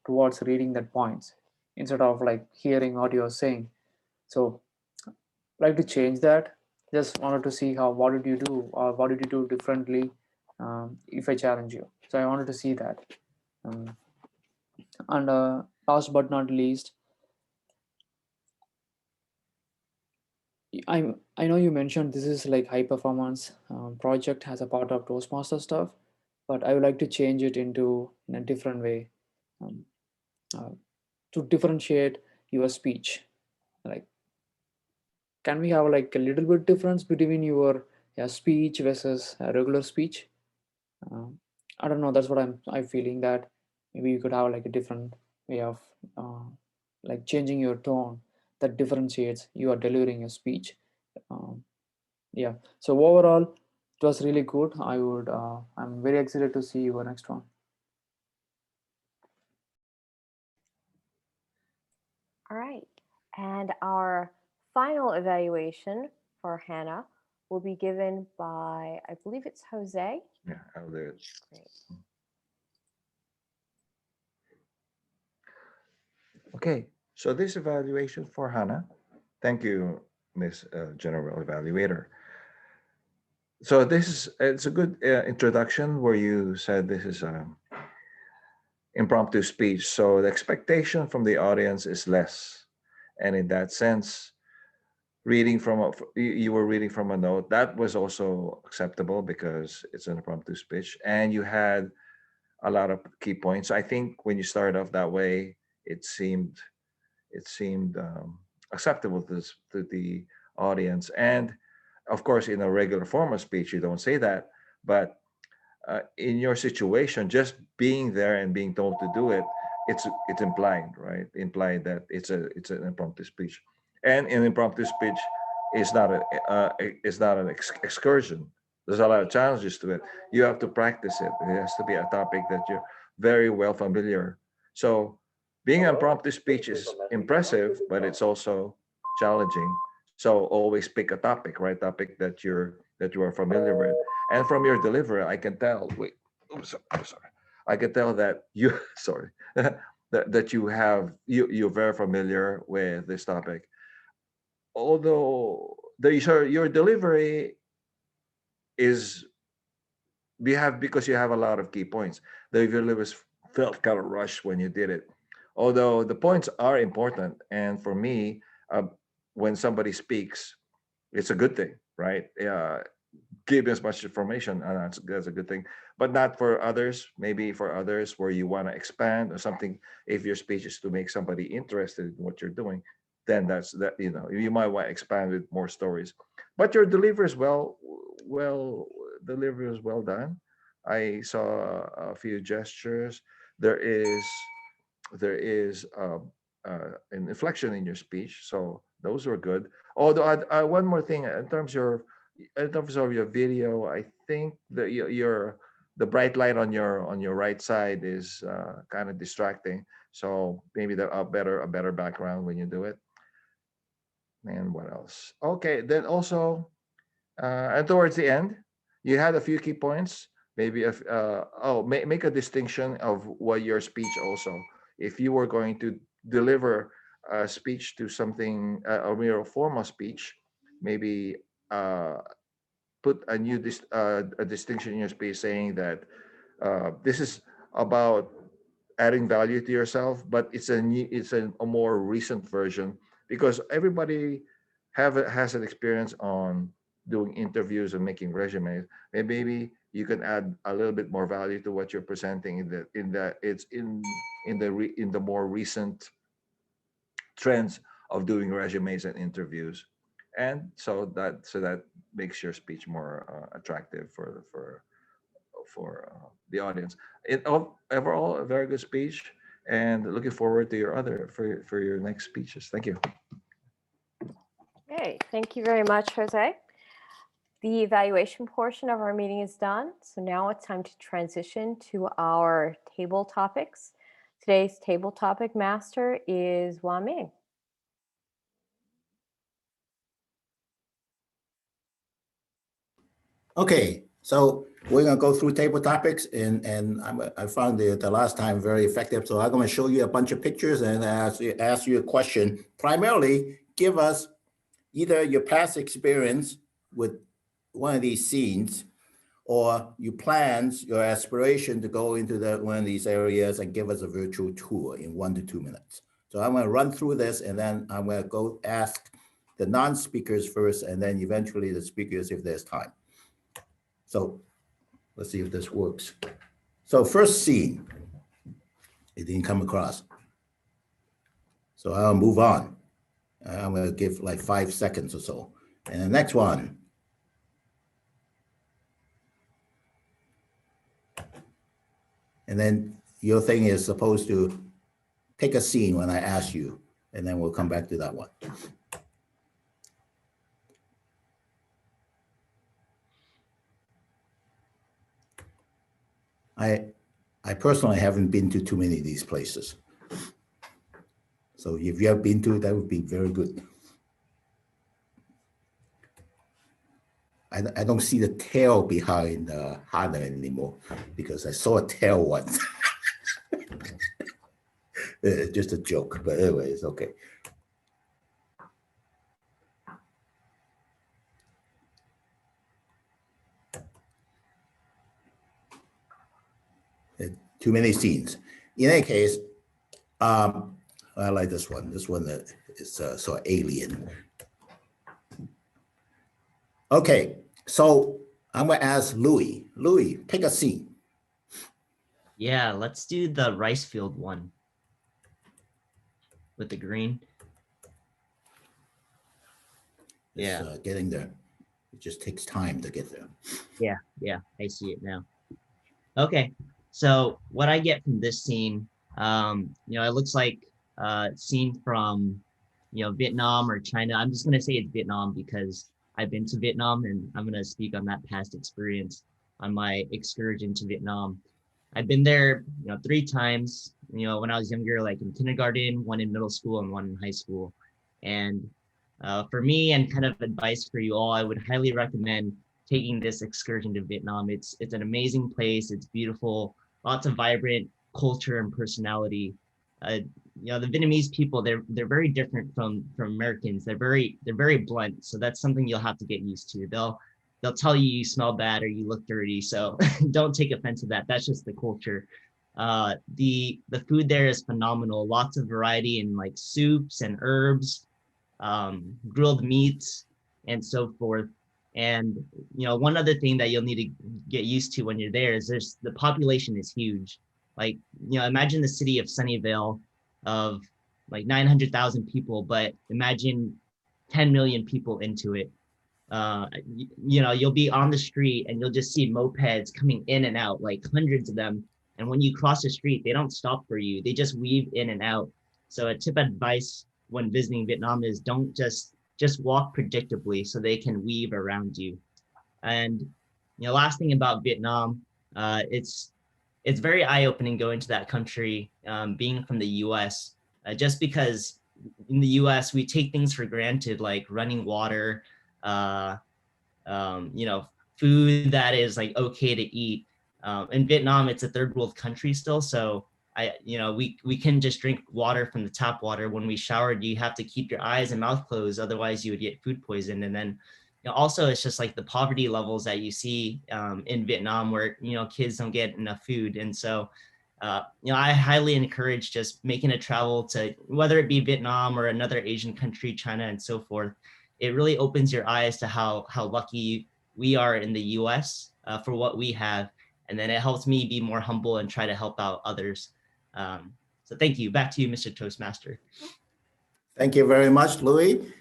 towards reading that points instead of like hearing what you're saying. So like to change that. Just wanted to see how, what did you do, or what did you do differently if I challenge you. So I wanted to see that. um, and last but not least, I know you mentioned this is like high performance project as a part of Toastmaster stuff, but I would like to change it into in a different way. Um, uh, to differentiate your speech? Like, can we have like a little bit difference between your speech versus a regular speech? um, I don't know, that's what I'm feeling, that maybe you could have like a different way of like changing your tone that differentiates you are delivering a speech. um, yeah, so overall it was really good. I'm very excited to see your next one. All right. And our final evaluation for Hannah will be given by, I believe it's Jose. Yeah, I'll do it. Great. Okay, so this evaluation for Hannah. Thank you, Miss General Evaluator. So it's a good introduction where you said this is a impromptu speech. So the expectation from the audience is less, and in that sense, you were reading from a note that was also acceptable because it's an impromptu speech, and you had a lot of key points. I think when you started off that way, it seemed acceptable to the audience. And of course, in a regular form of speech, you don't say that. But in your situation, just being there and being told to do it, it's implied, right? Implied that it's an impromptu speech, and an impromptu speech is not an excursion. There's a lot of challenges to it. You have to practice it. It has to be a topic that you're very well familiar. So being an impromptu speech is impressive, but it's also challenging. So always pick a topic, right? Topic that you are familiar with. And from your delivery, I can tell. Wait, sorry. I can tell that you sorry that you're very familiar with this topic. Although your delivery is because you have a lot of key points. The delivery was felt kind of rushed when you did it. Although the points are important, and for me, when somebody speaks, it's a good thing, right? Give as much information, and that's a good thing. But not for others. Maybe for others where you want to expand or something. If your speech is to make somebody interested in what you're doing, then that's that. You might want to expand with more stories. But your delivery is delivery is well done. I saw a few gestures. There is an inflection in your speech, so those were good. Although one more thing in terms of your video, I think that the bright light on your right side is kind of distracting. So maybe a better background when you do it. And what else? Okay, then also, and towards the end, you had a few key points. Maybe if make a distinction of what your speech also. If you were going to deliver a speech to something, a mere formal speech, maybe put a distinction in your speech saying that this is about adding value to yourself, but it's a more recent version because everybody has an experience on doing interviews and making resumes. And maybe you can add a little bit more value to what you're presenting in the more recent trends of doing resumes and interviews, and so that makes your speech more attractive for the audience. Overall, a very good speech, and looking forward to for your next speeches. Thank you. Okay, thank you very much, Jose. The evaluation portion of our meeting is done. So now it's time to transition to our table topics. Today's table topic master is Wah Ming. Okay, so we're gonna go through table topics, and I found the last time very effective. So I'm gonna show you a bunch of pictures and ask you a question. Primarily, give us either your past experience with one of these scenes, or your plans, your aspiration to go into one of these areas and give us a virtual tour in 1 to 2 minutes. So I'm gonna run through this, and then I'm gonna go ask the non-speakers first, and then eventually the speakers if there's time. So let's see if this works. So first scene, it didn't come across. So I'll move on. I'm going to give like 5 seconds or so. And the next one. And then your thing is supposed to pick a scene when I ask you, and then we'll come back to that one. I personally haven't been to too many of these places. So if you have been to, that would be very good. I don't see the tail behind Hana anymore because I saw a tail once. Just a joke, but anyway, it's okay. Too many scenes. In any case, I like this one. This one that is sort of alien. Okay, so I'm gonna ask Louis. Louis, pick a scene. Yeah, let's do the rice field one with the green. It's, getting there. It just takes time to get there. Yeah, I see it now. Okay, so what I get from this scene, it looks like scene from, Vietnam or China. I'm just gonna say it's Vietnam because I've been to Vietnam and I'm gonna speak on that past experience on my excursion to Vietnam. I've been there, 3 times, when I was younger, like in kindergarten, one in middle school and one in high school. And for me, and kind of advice for you all, I would highly recommend taking this excursion to Vietnam. It's an amazing place. It's beautiful, lots of vibrant culture and personality. The Vietnamese people, they're very different from Americans. They're very blunt. So that's something you'll have to get used to. They'll tell you you smell bad or you look dirty. So don't take offense to that. That's just the culture. The food there is phenomenal. Lots of variety in like soups and herbs, grilled meats, and so forth. And one other thing that you'll need to get used to when you're there is the population is huge. Like, imagine the city of Sunnyvale of like 900,000 people, but imagine 10 million people into it. You'll be on the street and you'll just see mopeds coming in and out, like hundreds of them. And when you cross the street, they don't stop for you. They just weave in and out. So a tip advice when visiting Vietnam is don't just walk predictably so they can weave around you. And last thing about Vietnam, it's very eye-opening going to that country, being from the US, just because in the US we take things for granted, like running water, food that is like okay to eat. In Vietnam, it's a third world country still, so we can just drink water from the tap water. When we showered, you have to keep your eyes and mouth closed, otherwise you would get food poisoned. And then also it's just like the poverty levels that you see in Vietnam, where kids don't get enough food. And so I highly encourage just making a travel to, whether it be Vietnam or another Asian country, China and so forth. It really opens your eyes to how lucky we are in the US for what we have. And then it helps me be more humble and try to help out others. So thank you. Back to you, Mr. Toastmaster. Thank you very much, Louis.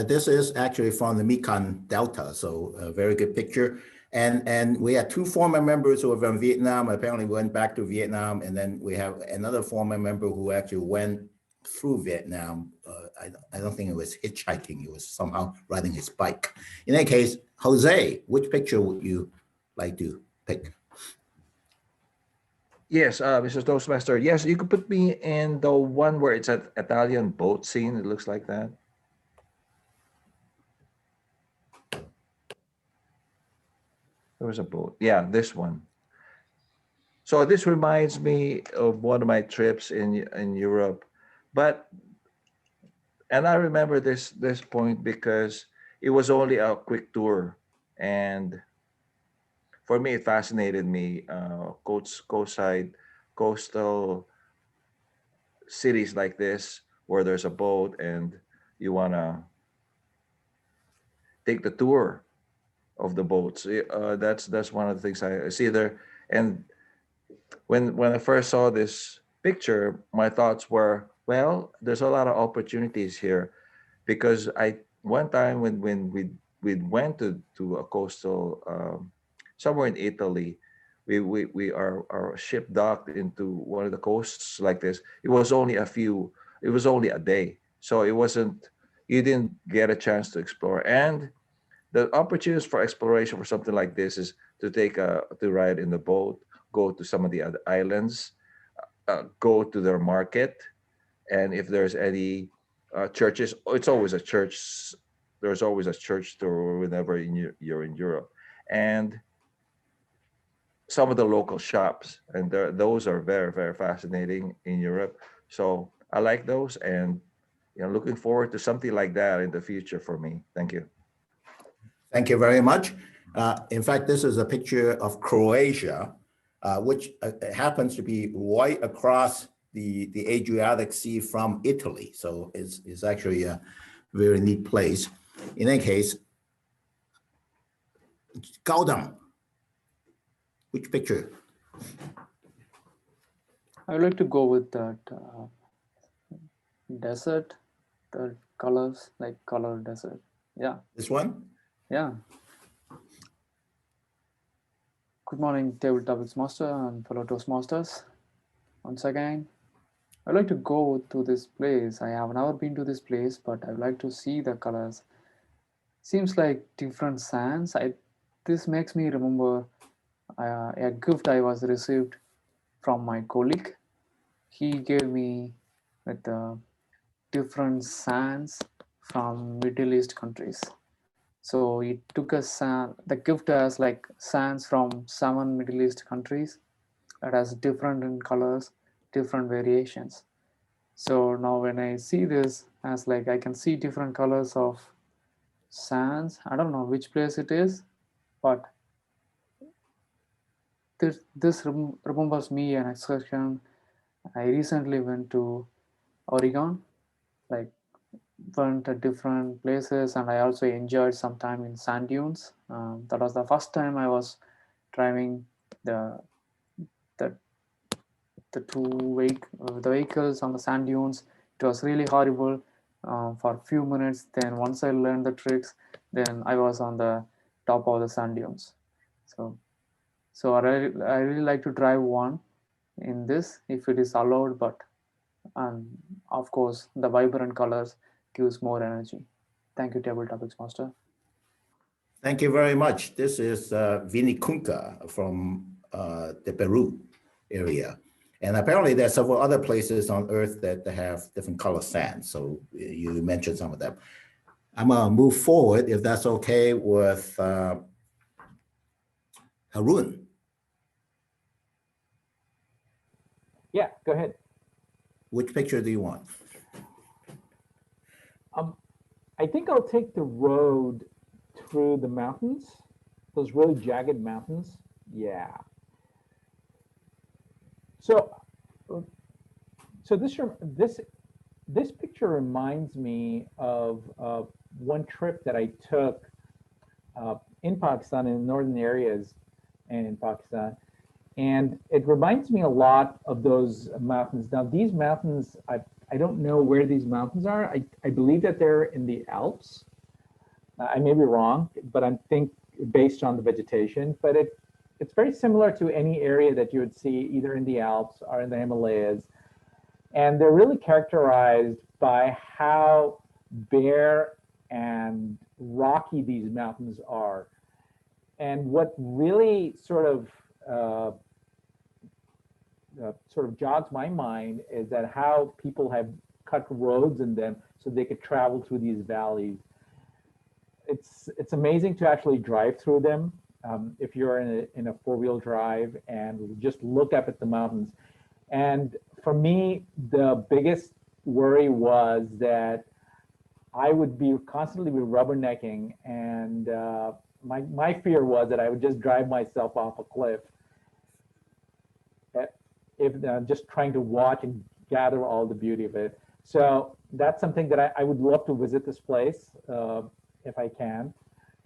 This is actually from the Mekong Delta, so a very good picture. And we had 2 former members who are from Vietnam, apparently went back to Vietnam, and then we have another former member who actually went through Vietnam. I don't think it was hitchhiking, it was somehow riding his bike. In any case, Jose, which picture would you like to pick? Yes, Mr. Toastmaster. Yes, you could put me in the one where it's an Italian boat scene. It looks like that. There was a boat. Yeah, this one. So this reminds me of one of my trips in Europe, and I remember this point because it was only a quick tour, and for me it fascinated me. Coastal cities like this where there's a boat and you wanna take the tour of the boats. That's one of the things I see there. And when I first saw this picture, my thoughts were, Well, there's a lot of opportunities here because I one time when we went to a coastal somewhere in Italy, we our ship docked into one of the coasts like this. It was only a day, so it wasn't you didn't get a chance to explore. And the opportunities for exploration for something like this is to ride in the boat, go to some of the other islands, go to their market, and if there's any churches, it's always a church. There's always a church tour whenever you're in Europe, and some of the local shops, and those are very fascinating in Europe. So I like those, and looking forward to something like that in the future for me. Thank you. Thank you very much. In fact, this is a picture of Croatia, which happens to be right across the Adriatic Sea from Italy. So it's actually a very neat place. In any case, Gaudam, which picture? I would like to go with that desert, the colors, like color desert. Yeah. This one? Yeah. Good morning, Table Topics Master and fellow Toastmasters. Once again, I'd like to go to this place. I have never been to this place, but I'd like to see the colors. Seems like different sands. This makes me remember a gift I was received from my colleague. He gave me with different sands from Middle East countries. So he took a sand. The gift has like sands from 7 Middle East countries that has different in colors, different variations. So now when I see this, as like I can see different colors of sands. I don't know which place it is, but this remembers me an excursion. I recently went to Oregon, like went to different places, and I also enjoyed some time in sand dunes. That was the first time I was driving the the the vehicles on the sand dunes. It was really horrible for a few minutes. Then once I learned the tricks, then I was on the top of the sand dunes. So I really like to drive one in this if it is allowed, but and of course the vibrant colors gives more energy. Thank you, Table Topics Master. Thank you very much. This is Vinicunca from the Peru area. And apparently there are several other places on Earth that have different color sand. So you mentioned some of them. I'm gonna move forward, if that's okay, with Harun. Yeah, go ahead. Which picture do you want? I think I'll take the road through the mountains, those really jagged mountains. Yeah. So, this picture reminds me of one trip that I took in Pakistan, in northern areas in Pakistan, and it reminds me a lot of those mountains. Now, these mountains, I don't know where these mountains are. I believe that they're in the Alps. I may be wrong, but I think based on the vegetation, but it's very similar to any area that you would see either in the Alps or in the Himalayas. And they're really characterized by how bare and rocky these mountains are. And what really sort of jogs my mind is that how people have cut roads in them so they could travel through these valleys. It's amazing to actually drive through them if you're in a four-wheel drive and just look up at the mountains. And for me, the biggest worry was that I would be constantly rubbernecking, and my fear was that I would just drive myself off a cliff if just trying to watch and gather all the beauty of it. So that's something that I would love to visit this place if I can.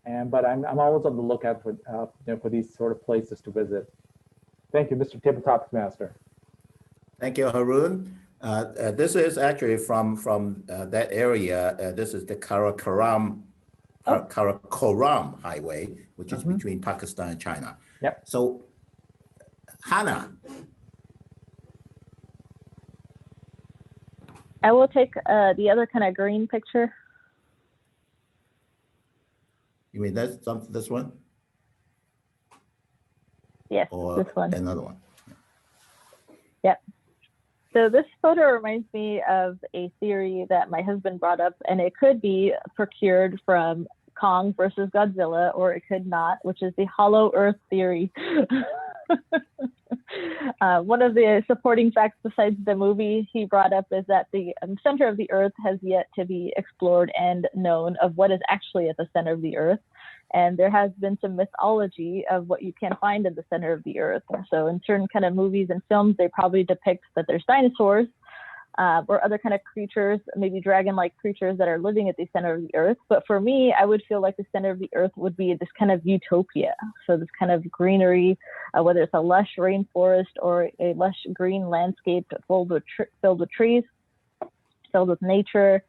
But I'm always on the lookout for these sort of places to visit. Thank you, Mr. Tabletop Master. Thank you, Harun. This is actually from that area. This is the Karakoram Highway, which is between Pakistan and China. Yep. So, Hannah, I will take the other kind of green picture. you mean this one Yes, or this one. another one? Yep. So this photo reminds me of a theory that my husband brought up, and it could be procured from Kong versus Godzilla, or it could not, which is the hollow earth theory. One of the supporting facts besides the movie he brought up is that the center of the earth has yet to be explored and known of what is actually at the center of the earth. And there has been some mythology of what you can find in the center of the earth. So in certain kind of movies and films, they probably depict that there's dinosaurs or other kind of creatures, maybe dragon-like creatures that are living at the center of the earth. But for me, I would feel like the center of the earth would be this kind of utopia. So this kind of greenery, whether it's a lush rainforest or a lush green landscape filled with trees, filled with nature,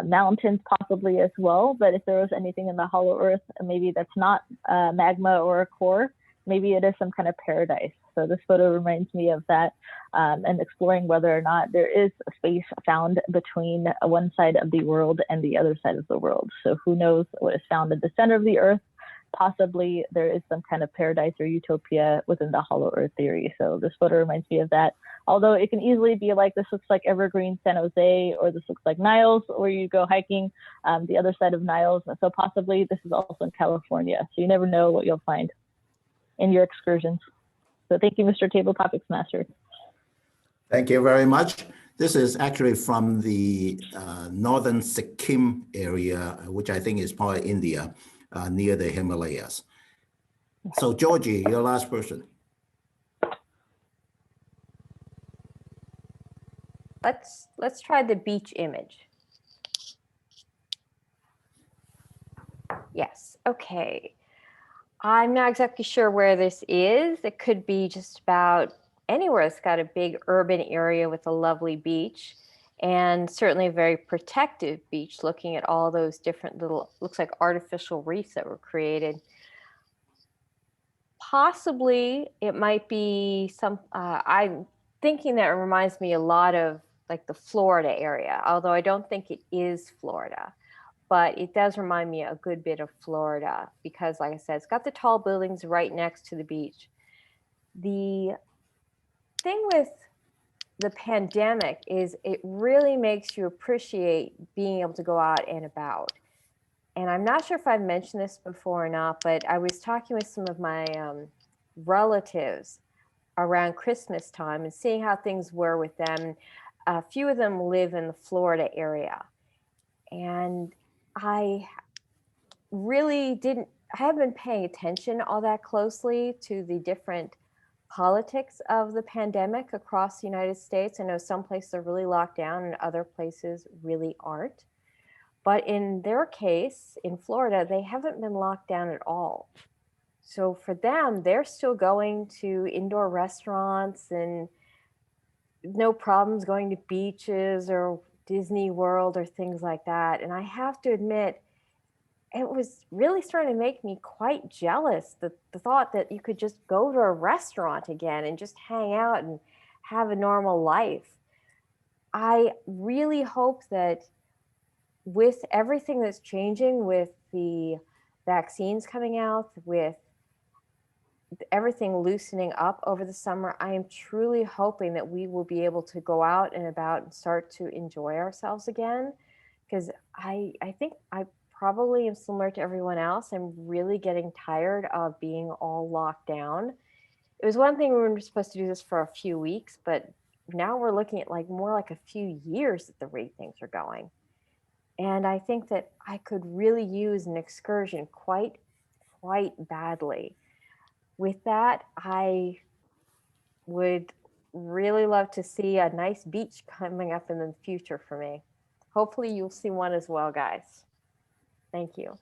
mountains possibly as well. But if there was anything in the hollow earth, maybe that's not magma or a core, maybe it is some kind of paradise. So this photo reminds me of that, and exploring whether or not there is a space found between one side of the world and the other side of the world. So who knows what is found at the center of the earth? Possibly there is some kind of paradise or utopia within the hollow earth theory. So this photo reminds me of that. Although it can easily be like, this looks like Evergreen San Jose, or this looks like Niles, where you go hiking the other side of Niles. So possibly this is also in California. So you never know what you'll find in your excursions. So thank you, Mr. Table Topics Master. Thank you very much. This is actually from the northern Sikkim area, which I think is part of India, near the Himalayas. So Georgie, your last person. Let's try the beach image. Yes, okay. I'm not exactly sure where this is. It could be just about anywhere. It's got a big urban area with a lovely beach, and certainly a very protective beach, looking at all those different little, looks like artificial reefs that were created. Possibly it might be some, I'm thinking that it reminds me a lot of like the Florida area, although I don't think it is Florida. But it does remind me a good bit of Florida because, like I said, it's got the tall buildings right next to the beach. The thing with the pandemic is it really makes you appreciate being able to go out and about. And I'm not sure if I've mentioned this before or not, but I was talking with some of my relatives around Christmas time and seeing how things were with them. A few of them live in the Florida area. And I really I haven't been paying attention all that closely to the different politics of the pandemic across the United States. I know some places are really locked down and other places really aren't. But in their case, in Florida, they haven't been locked down at all. So for them, they're still going to indoor restaurants and no problems going to beaches or Disney World or things like that. And I have to admit, it was really starting to make me quite jealous, the thought that you could just go to a restaurant again and just hang out and have a normal life. I really hope that with everything that's changing, with the vaccines coming out, with everything loosening up over the summer, I am truly hoping that we will be able to go out and about and start to enjoy ourselves again. Because I think I probably am similar to everyone else. I'm really getting tired of being all locked down. It was one thing we were supposed to do this for a few weeks, but now we're looking at like more like a few years at the rate things are going. And I think that I could really use an excursion quite badly. With that, I would really love to see a nice beach coming up in the future for me. Hopefully you'll see one as well, guys. Thank you.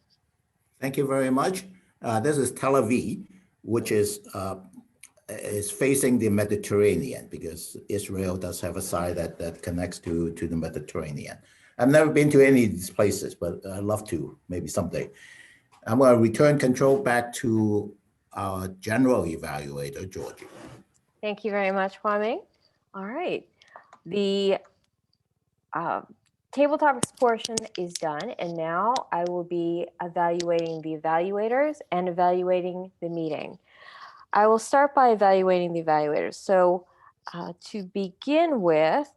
Thank you very much. This is Tel Aviv, which is is facing the Mediterranean, because Israel does have a side that connects to the Mediterranean. I've never been to any of these places, but I'd love to, maybe someday. I'm going to return control back to our general evaluator, Georgie. Thank you very much, Hua Ming. All right. The table topics portion is done, and now I will be evaluating the evaluators and evaluating the meeting. I will start by evaluating the evaluators. So to begin with,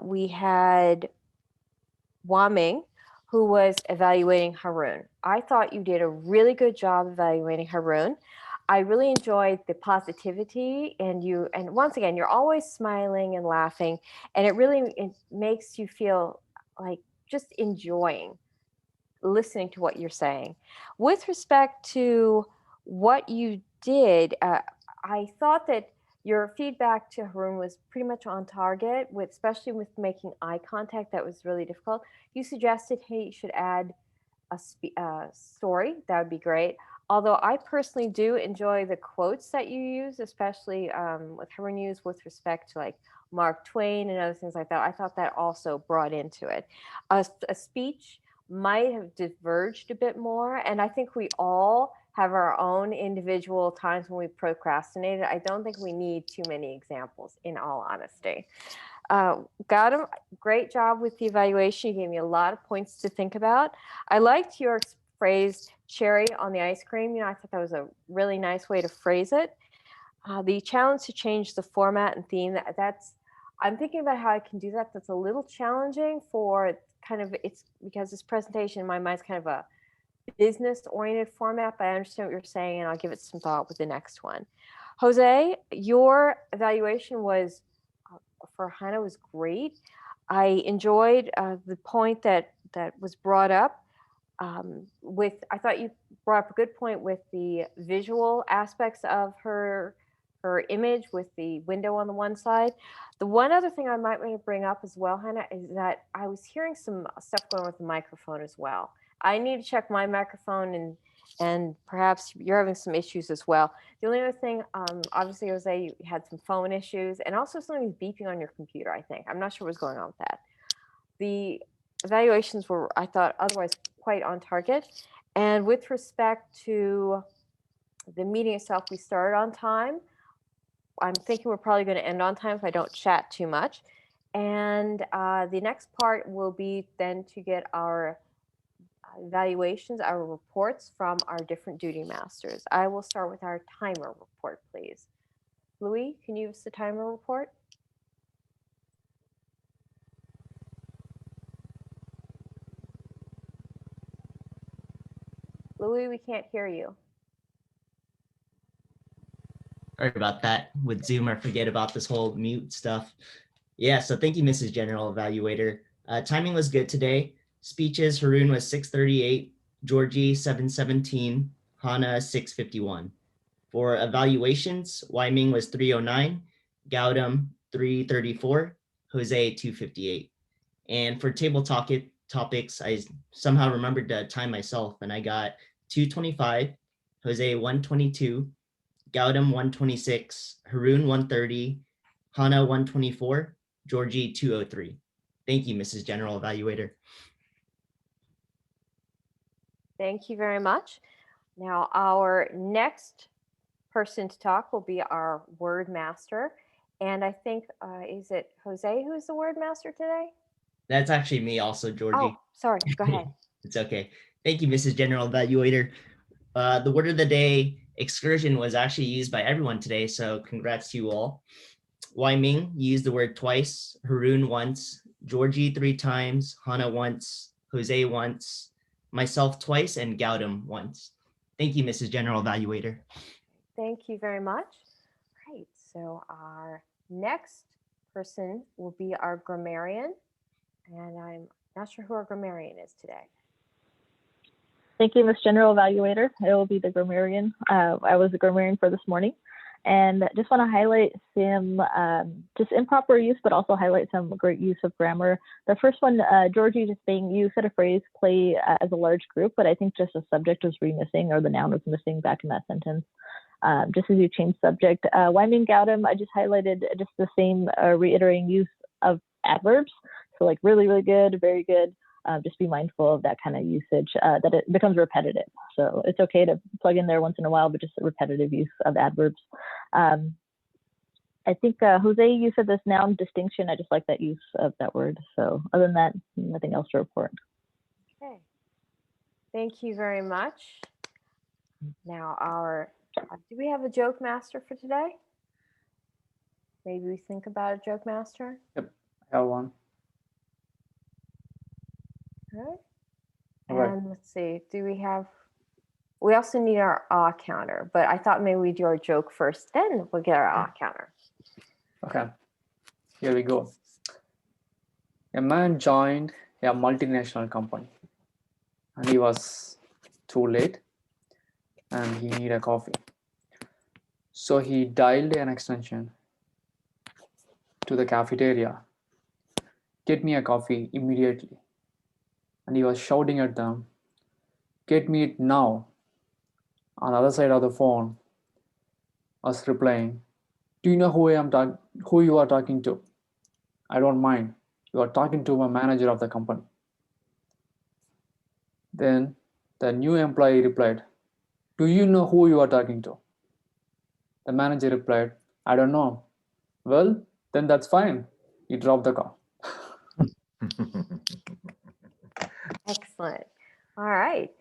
we had Hua Ming, who was evaluating Haroon. I thought you did a really good job evaluating Haroon. I really enjoyed the positivity, and once again, you're always smiling and laughing, and it makes you feel like just enjoying listening to what you're saying. With respect to what you did, I thought that your feedback to Haroon was pretty much on target, especially with making eye contact. That was really difficult. You suggested he should add a story. That would be great. Although I personally do enjoy the quotes that you use, especially with Haroon used with respect to like Mark Twain and other things like that. I thought that also brought into it. A speech might have diverged a bit more. And I think we all have our own individual times when we procrastinated. I don't think we need too many examples, in all honesty. Gautam, great job with the evaluation. You gave me a lot of points to think about. I liked your phrase, cherry on the ice cream. I thought that was a really nice way to phrase it. The challenge to change the format and theme, I'm thinking about how I can do that. That's a little challenging for it's because this presentation in my mind is kind of a business-oriented format, but I understand what you're saying, and I'll give it some thought with the next one. Jose, your evaluation was for Hannah was great. I enjoyed the point that was brought up I thought you brought up a good point with the visual aspects of her image with the window on the one side. The one other thing I might want to bring up as well, Hannah, is that I was hearing some stuff going on with the microphone as well. I need to check my microphone, and perhaps you're having some issues as well. The only other thing, obviously, Jose, you had some phone issues, and also something beeping on your computer, I think. I'm not sure what's going on with that. The evaluations were, I thought, otherwise quite on target. And with respect to the meeting itself, we started on time. I'm thinking we're probably going to end on time if I don't chat too much. And the next part will be then to get our evaluations, our reports from our different duty masters. I will start with our timer report, please. Louis, can you use the timer report? Louis, we can't hear you. Sorry about that. With Zoom, I forget about this whole mute stuff. Yeah, so thank you, Mrs. General Evaluator. Timing was good today. Speeches, Haroon was 6:38, Georgie 7:17, Hannah 6:51. For evaluations, Wyming was 3:09, Gautam 3:34, Jose 2:58. And for table topics, I somehow remembered the time myself, and I got 2:25, Jose 1:22, Gautam 1:26, Haroon 1:30, Hannah 1:24, Georgie 2:03. Thank you, Mrs. General Evaluator. Thank you very much. Now, our next person to talk will be our word master. And I think, is it Jose who is the word master today? That's actually me also, Georgie. Oh, sorry, go ahead. It's okay. Thank you, Mrs. General Evaluator. The word of the day, excursion, was actually used by everyone today, so congrats to you all. Wyming used the word twice, Haroon once, Georgie 3 times, Hannah once, Jose once, myself twice, and Gautam once. Thank you, Mrs. General Evaluator. Thank you very much. Great. So our next person will be our grammarian, and I'm not sure who our grammarian is today. Thank you, Ms. General Evaluator. I will be the grammarian. I was the grammarian for this morning. And just want to highlight some just improper use, but also highlight some great use of grammar. The first one, Georgie, just saying you said a phrase, play as a large group, but I think just the subject was missing or the noun was missing back in that sentence. just as you change subject. Wyoming Gautam, I just highlighted just the same reiterating use of adverbs. So like really, really good, very good. Just be mindful of that kind of usage, that it becomes repetitive. So it's okay to plug in there once in a while, but just a repetitive use of adverbs. I think, Jose, you said this noun distinction. I just like that use of that word. So other than that, nothing else to report. Okay. Thank you very much. Now do we have a joke master for today? Maybe we think about a joke master. Yep, I have one. Okay. All right. And let's see, we also need our awe counter, but I thought maybe we'd do our joke first, then we'll get our awe counter. Okay, here we go. A man joined a multinational company and he was too late and he needed a coffee. So he dialed an extension to the cafeteria. Get me a coffee immediately. And he was shouting at them, get me it now. On the other side of the phone was replying, do you know who you are talking to? I don't mind. You are talking to a manager of the company. Then the new employee replied, do you know who you are talking to? The manager replied, I don't know. Well, then that's fine. He dropped the call. Excellent. All right.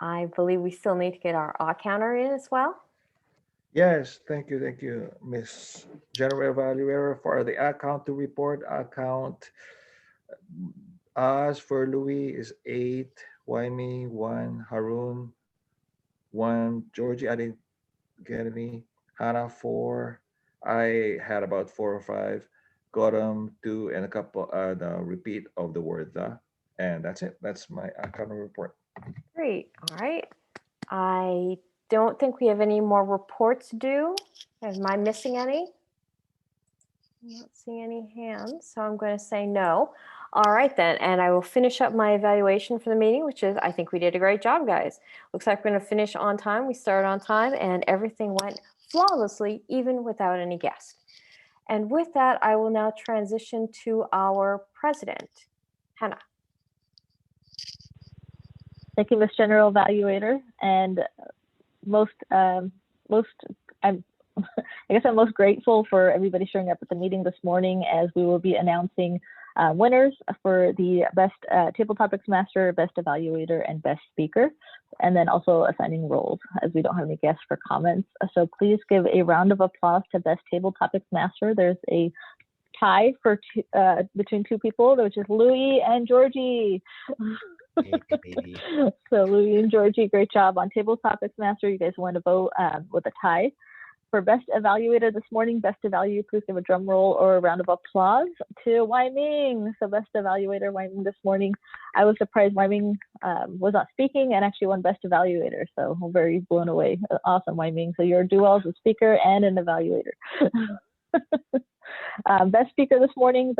I believe we still need to get our awe counter in as well. Yes, thank you, Miss General Evaluator, for the account to report. Account as for Louis is 8, Waimi 1, Harun 1, Georgie, I didn't get any, Hannah 4, I had about 4 or 5, Gautam 2, and a couple the repeat of the word the, and that's it. That's my account report. Great. All right. I don't think we have any more reports due. Am I missing any? I'm not seeing any hands, so I'm going to say no. All right then, and I will finish up my evaluation for the meeting, which is I think we did a great job, guys. Looks like we're going to finish on time. We started on time, and everything went flawlessly, even without any guests. And with that, I will now transition to our president, Hannah. Thank you, Ms. General Evaluator. And I'm I guess I'm most grateful for everybody showing up at the meeting this morning, as we will be announcing winners for the Best Table Topics Master, Best Evaluator, and Best Speaker, and then also assigning roles, as we don't have any guests for comments. So please give a round of applause to Best Table Topics Master. There's a tie for between two people, which is Louis and Georgie. Hey. So Louis and Georgie, great job on Table Topics Master. You guys won a vote with a tie. For Best Evaluator this morning, Best Evaluator, please give a drum roll or a round of applause to Wyoming. So Best Evaluator, Wyoming this morning. I was surprised Wyoming was not speaking and actually won Best Evaluator. So I'm very blown away. Awesome, Wyoming. So you're a dual as a speaker and an evaluator. Best speaker this morning,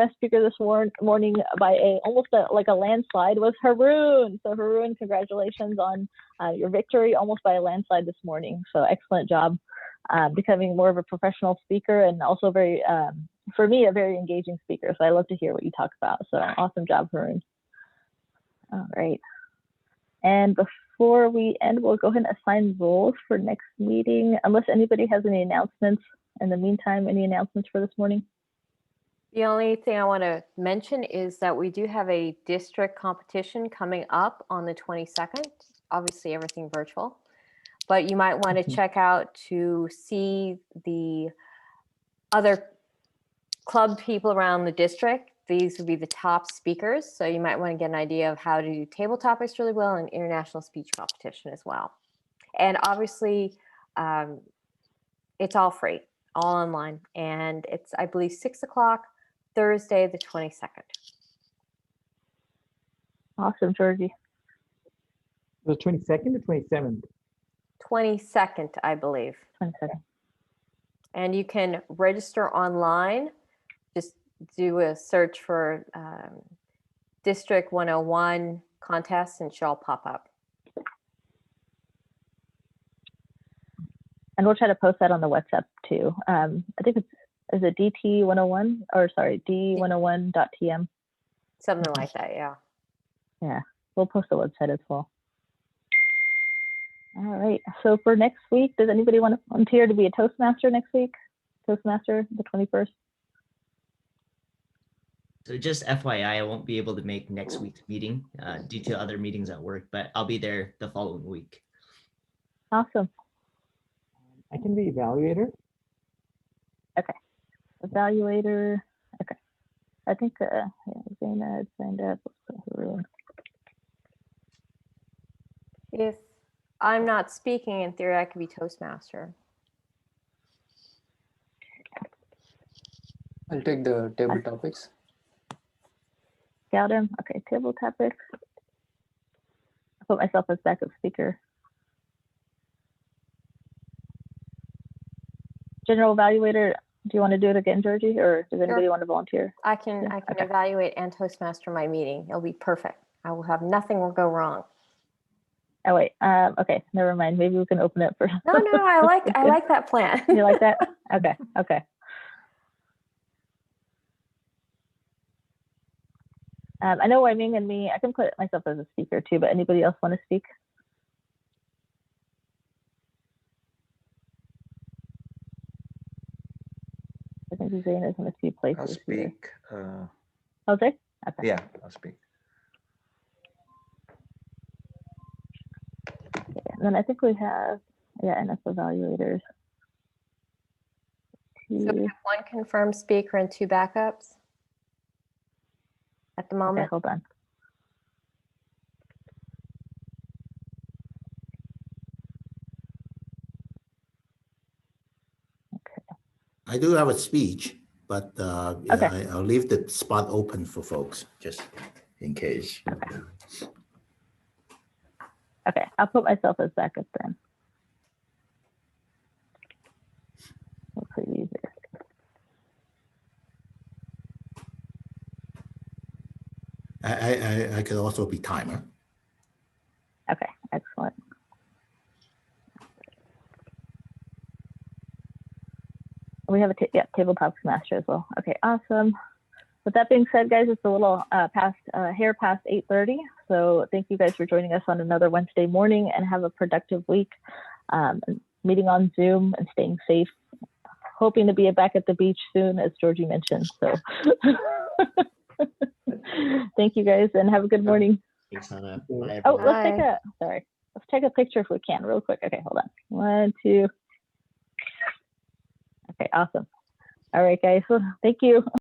morning by almost like a landslide was Haroon. So Haroon, congratulations on your victory, almost by a landslide this morning. So excellent job becoming more of a professional speaker, and also very, for me, a very engaging speaker. So I love to hear what you talk about. So awesome job, Haroon. All right. And before we end, we'll go ahead and assign roles for next meeting, unless anybody has any announcements. In the meantime, any announcements for this morning? The only thing I want to mention is that we do have a district competition coming up on the 22nd. Obviously, everything virtual, but you might want to check out to see the other club people around the district. These would be the top speakers. So you might want to get an idea of how to do table topics really well and international speech competition as well. And obviously, it's all free, all online. And it's, I believe, 6 o'clock, Thursday, the 22nd. Awesome, Georgie. The 22nd or 27th? 22nd, I believe. 22nd. And you can register online. Just do a search for District 101 contest and it should all pop up. And we'll try to post that on the WhatsApp too. I think is it DT101 or sorry, D101.tm. Something like that, yeah. Yeah, we'll post the website as well. All right. So for next week, does anybody want to volunteer to be a Toastmaster next week? Toastmaster, the 21st. So just FYI, I won't be able to make next week's meeting due to other meetings at work, but I'll be there the following week. Awesome. I can be evaluator. Evaluator. Okay. I think Zayna had signed up. If I'm not speaking, in theory, I could be Toastmaster. I'll take the table topics. Got him. Okay, table topics. I put myself as backup speaker. General evaluator, do you want to do it again, Georgie, or does anybody want to volunteer? I can Okay. evaluate and Toastmaster my meeting. It'll be perfect. I will have nothing will go wrong. Oh wait, okay, never mind. Maybe we can open it for. No, I like that plan. You like that? Okay, okay. I know Wai-Ming and me, I can put myself as a speaker too, but anybody else want to speak? I think Zane is in a few places. I'll here. speak. Okay. Okay. Yeah, I'll speak. And then I think we have, enough evaluators. So we have one confirmed speaker and 2 backups at the Okay, moment. hold on. I do have a speech, but Okay. I'll leave the spot open for folks, just in case. Okay, I'll put myself as backup then. Hopefully easier. I could also be timer. Okay, excellent. We have a tabletop master as well. Okay, awesome. With that being said, guys, it's a little hair past 8:30. So thank you guys for joining us on another Wednesday morning, and have a productive week. Meeting on Zoom and staying safe. Hoping to be back at the beach soon, as Georgie mentioned. So thank you guys, and have a good morning. Thanks, Hannah. Bye, Oh, everyone. let's take a picture if we can, real quick. Okay, hold on. 1, 2. Okay, awesome. All right, guys. Well, thank you.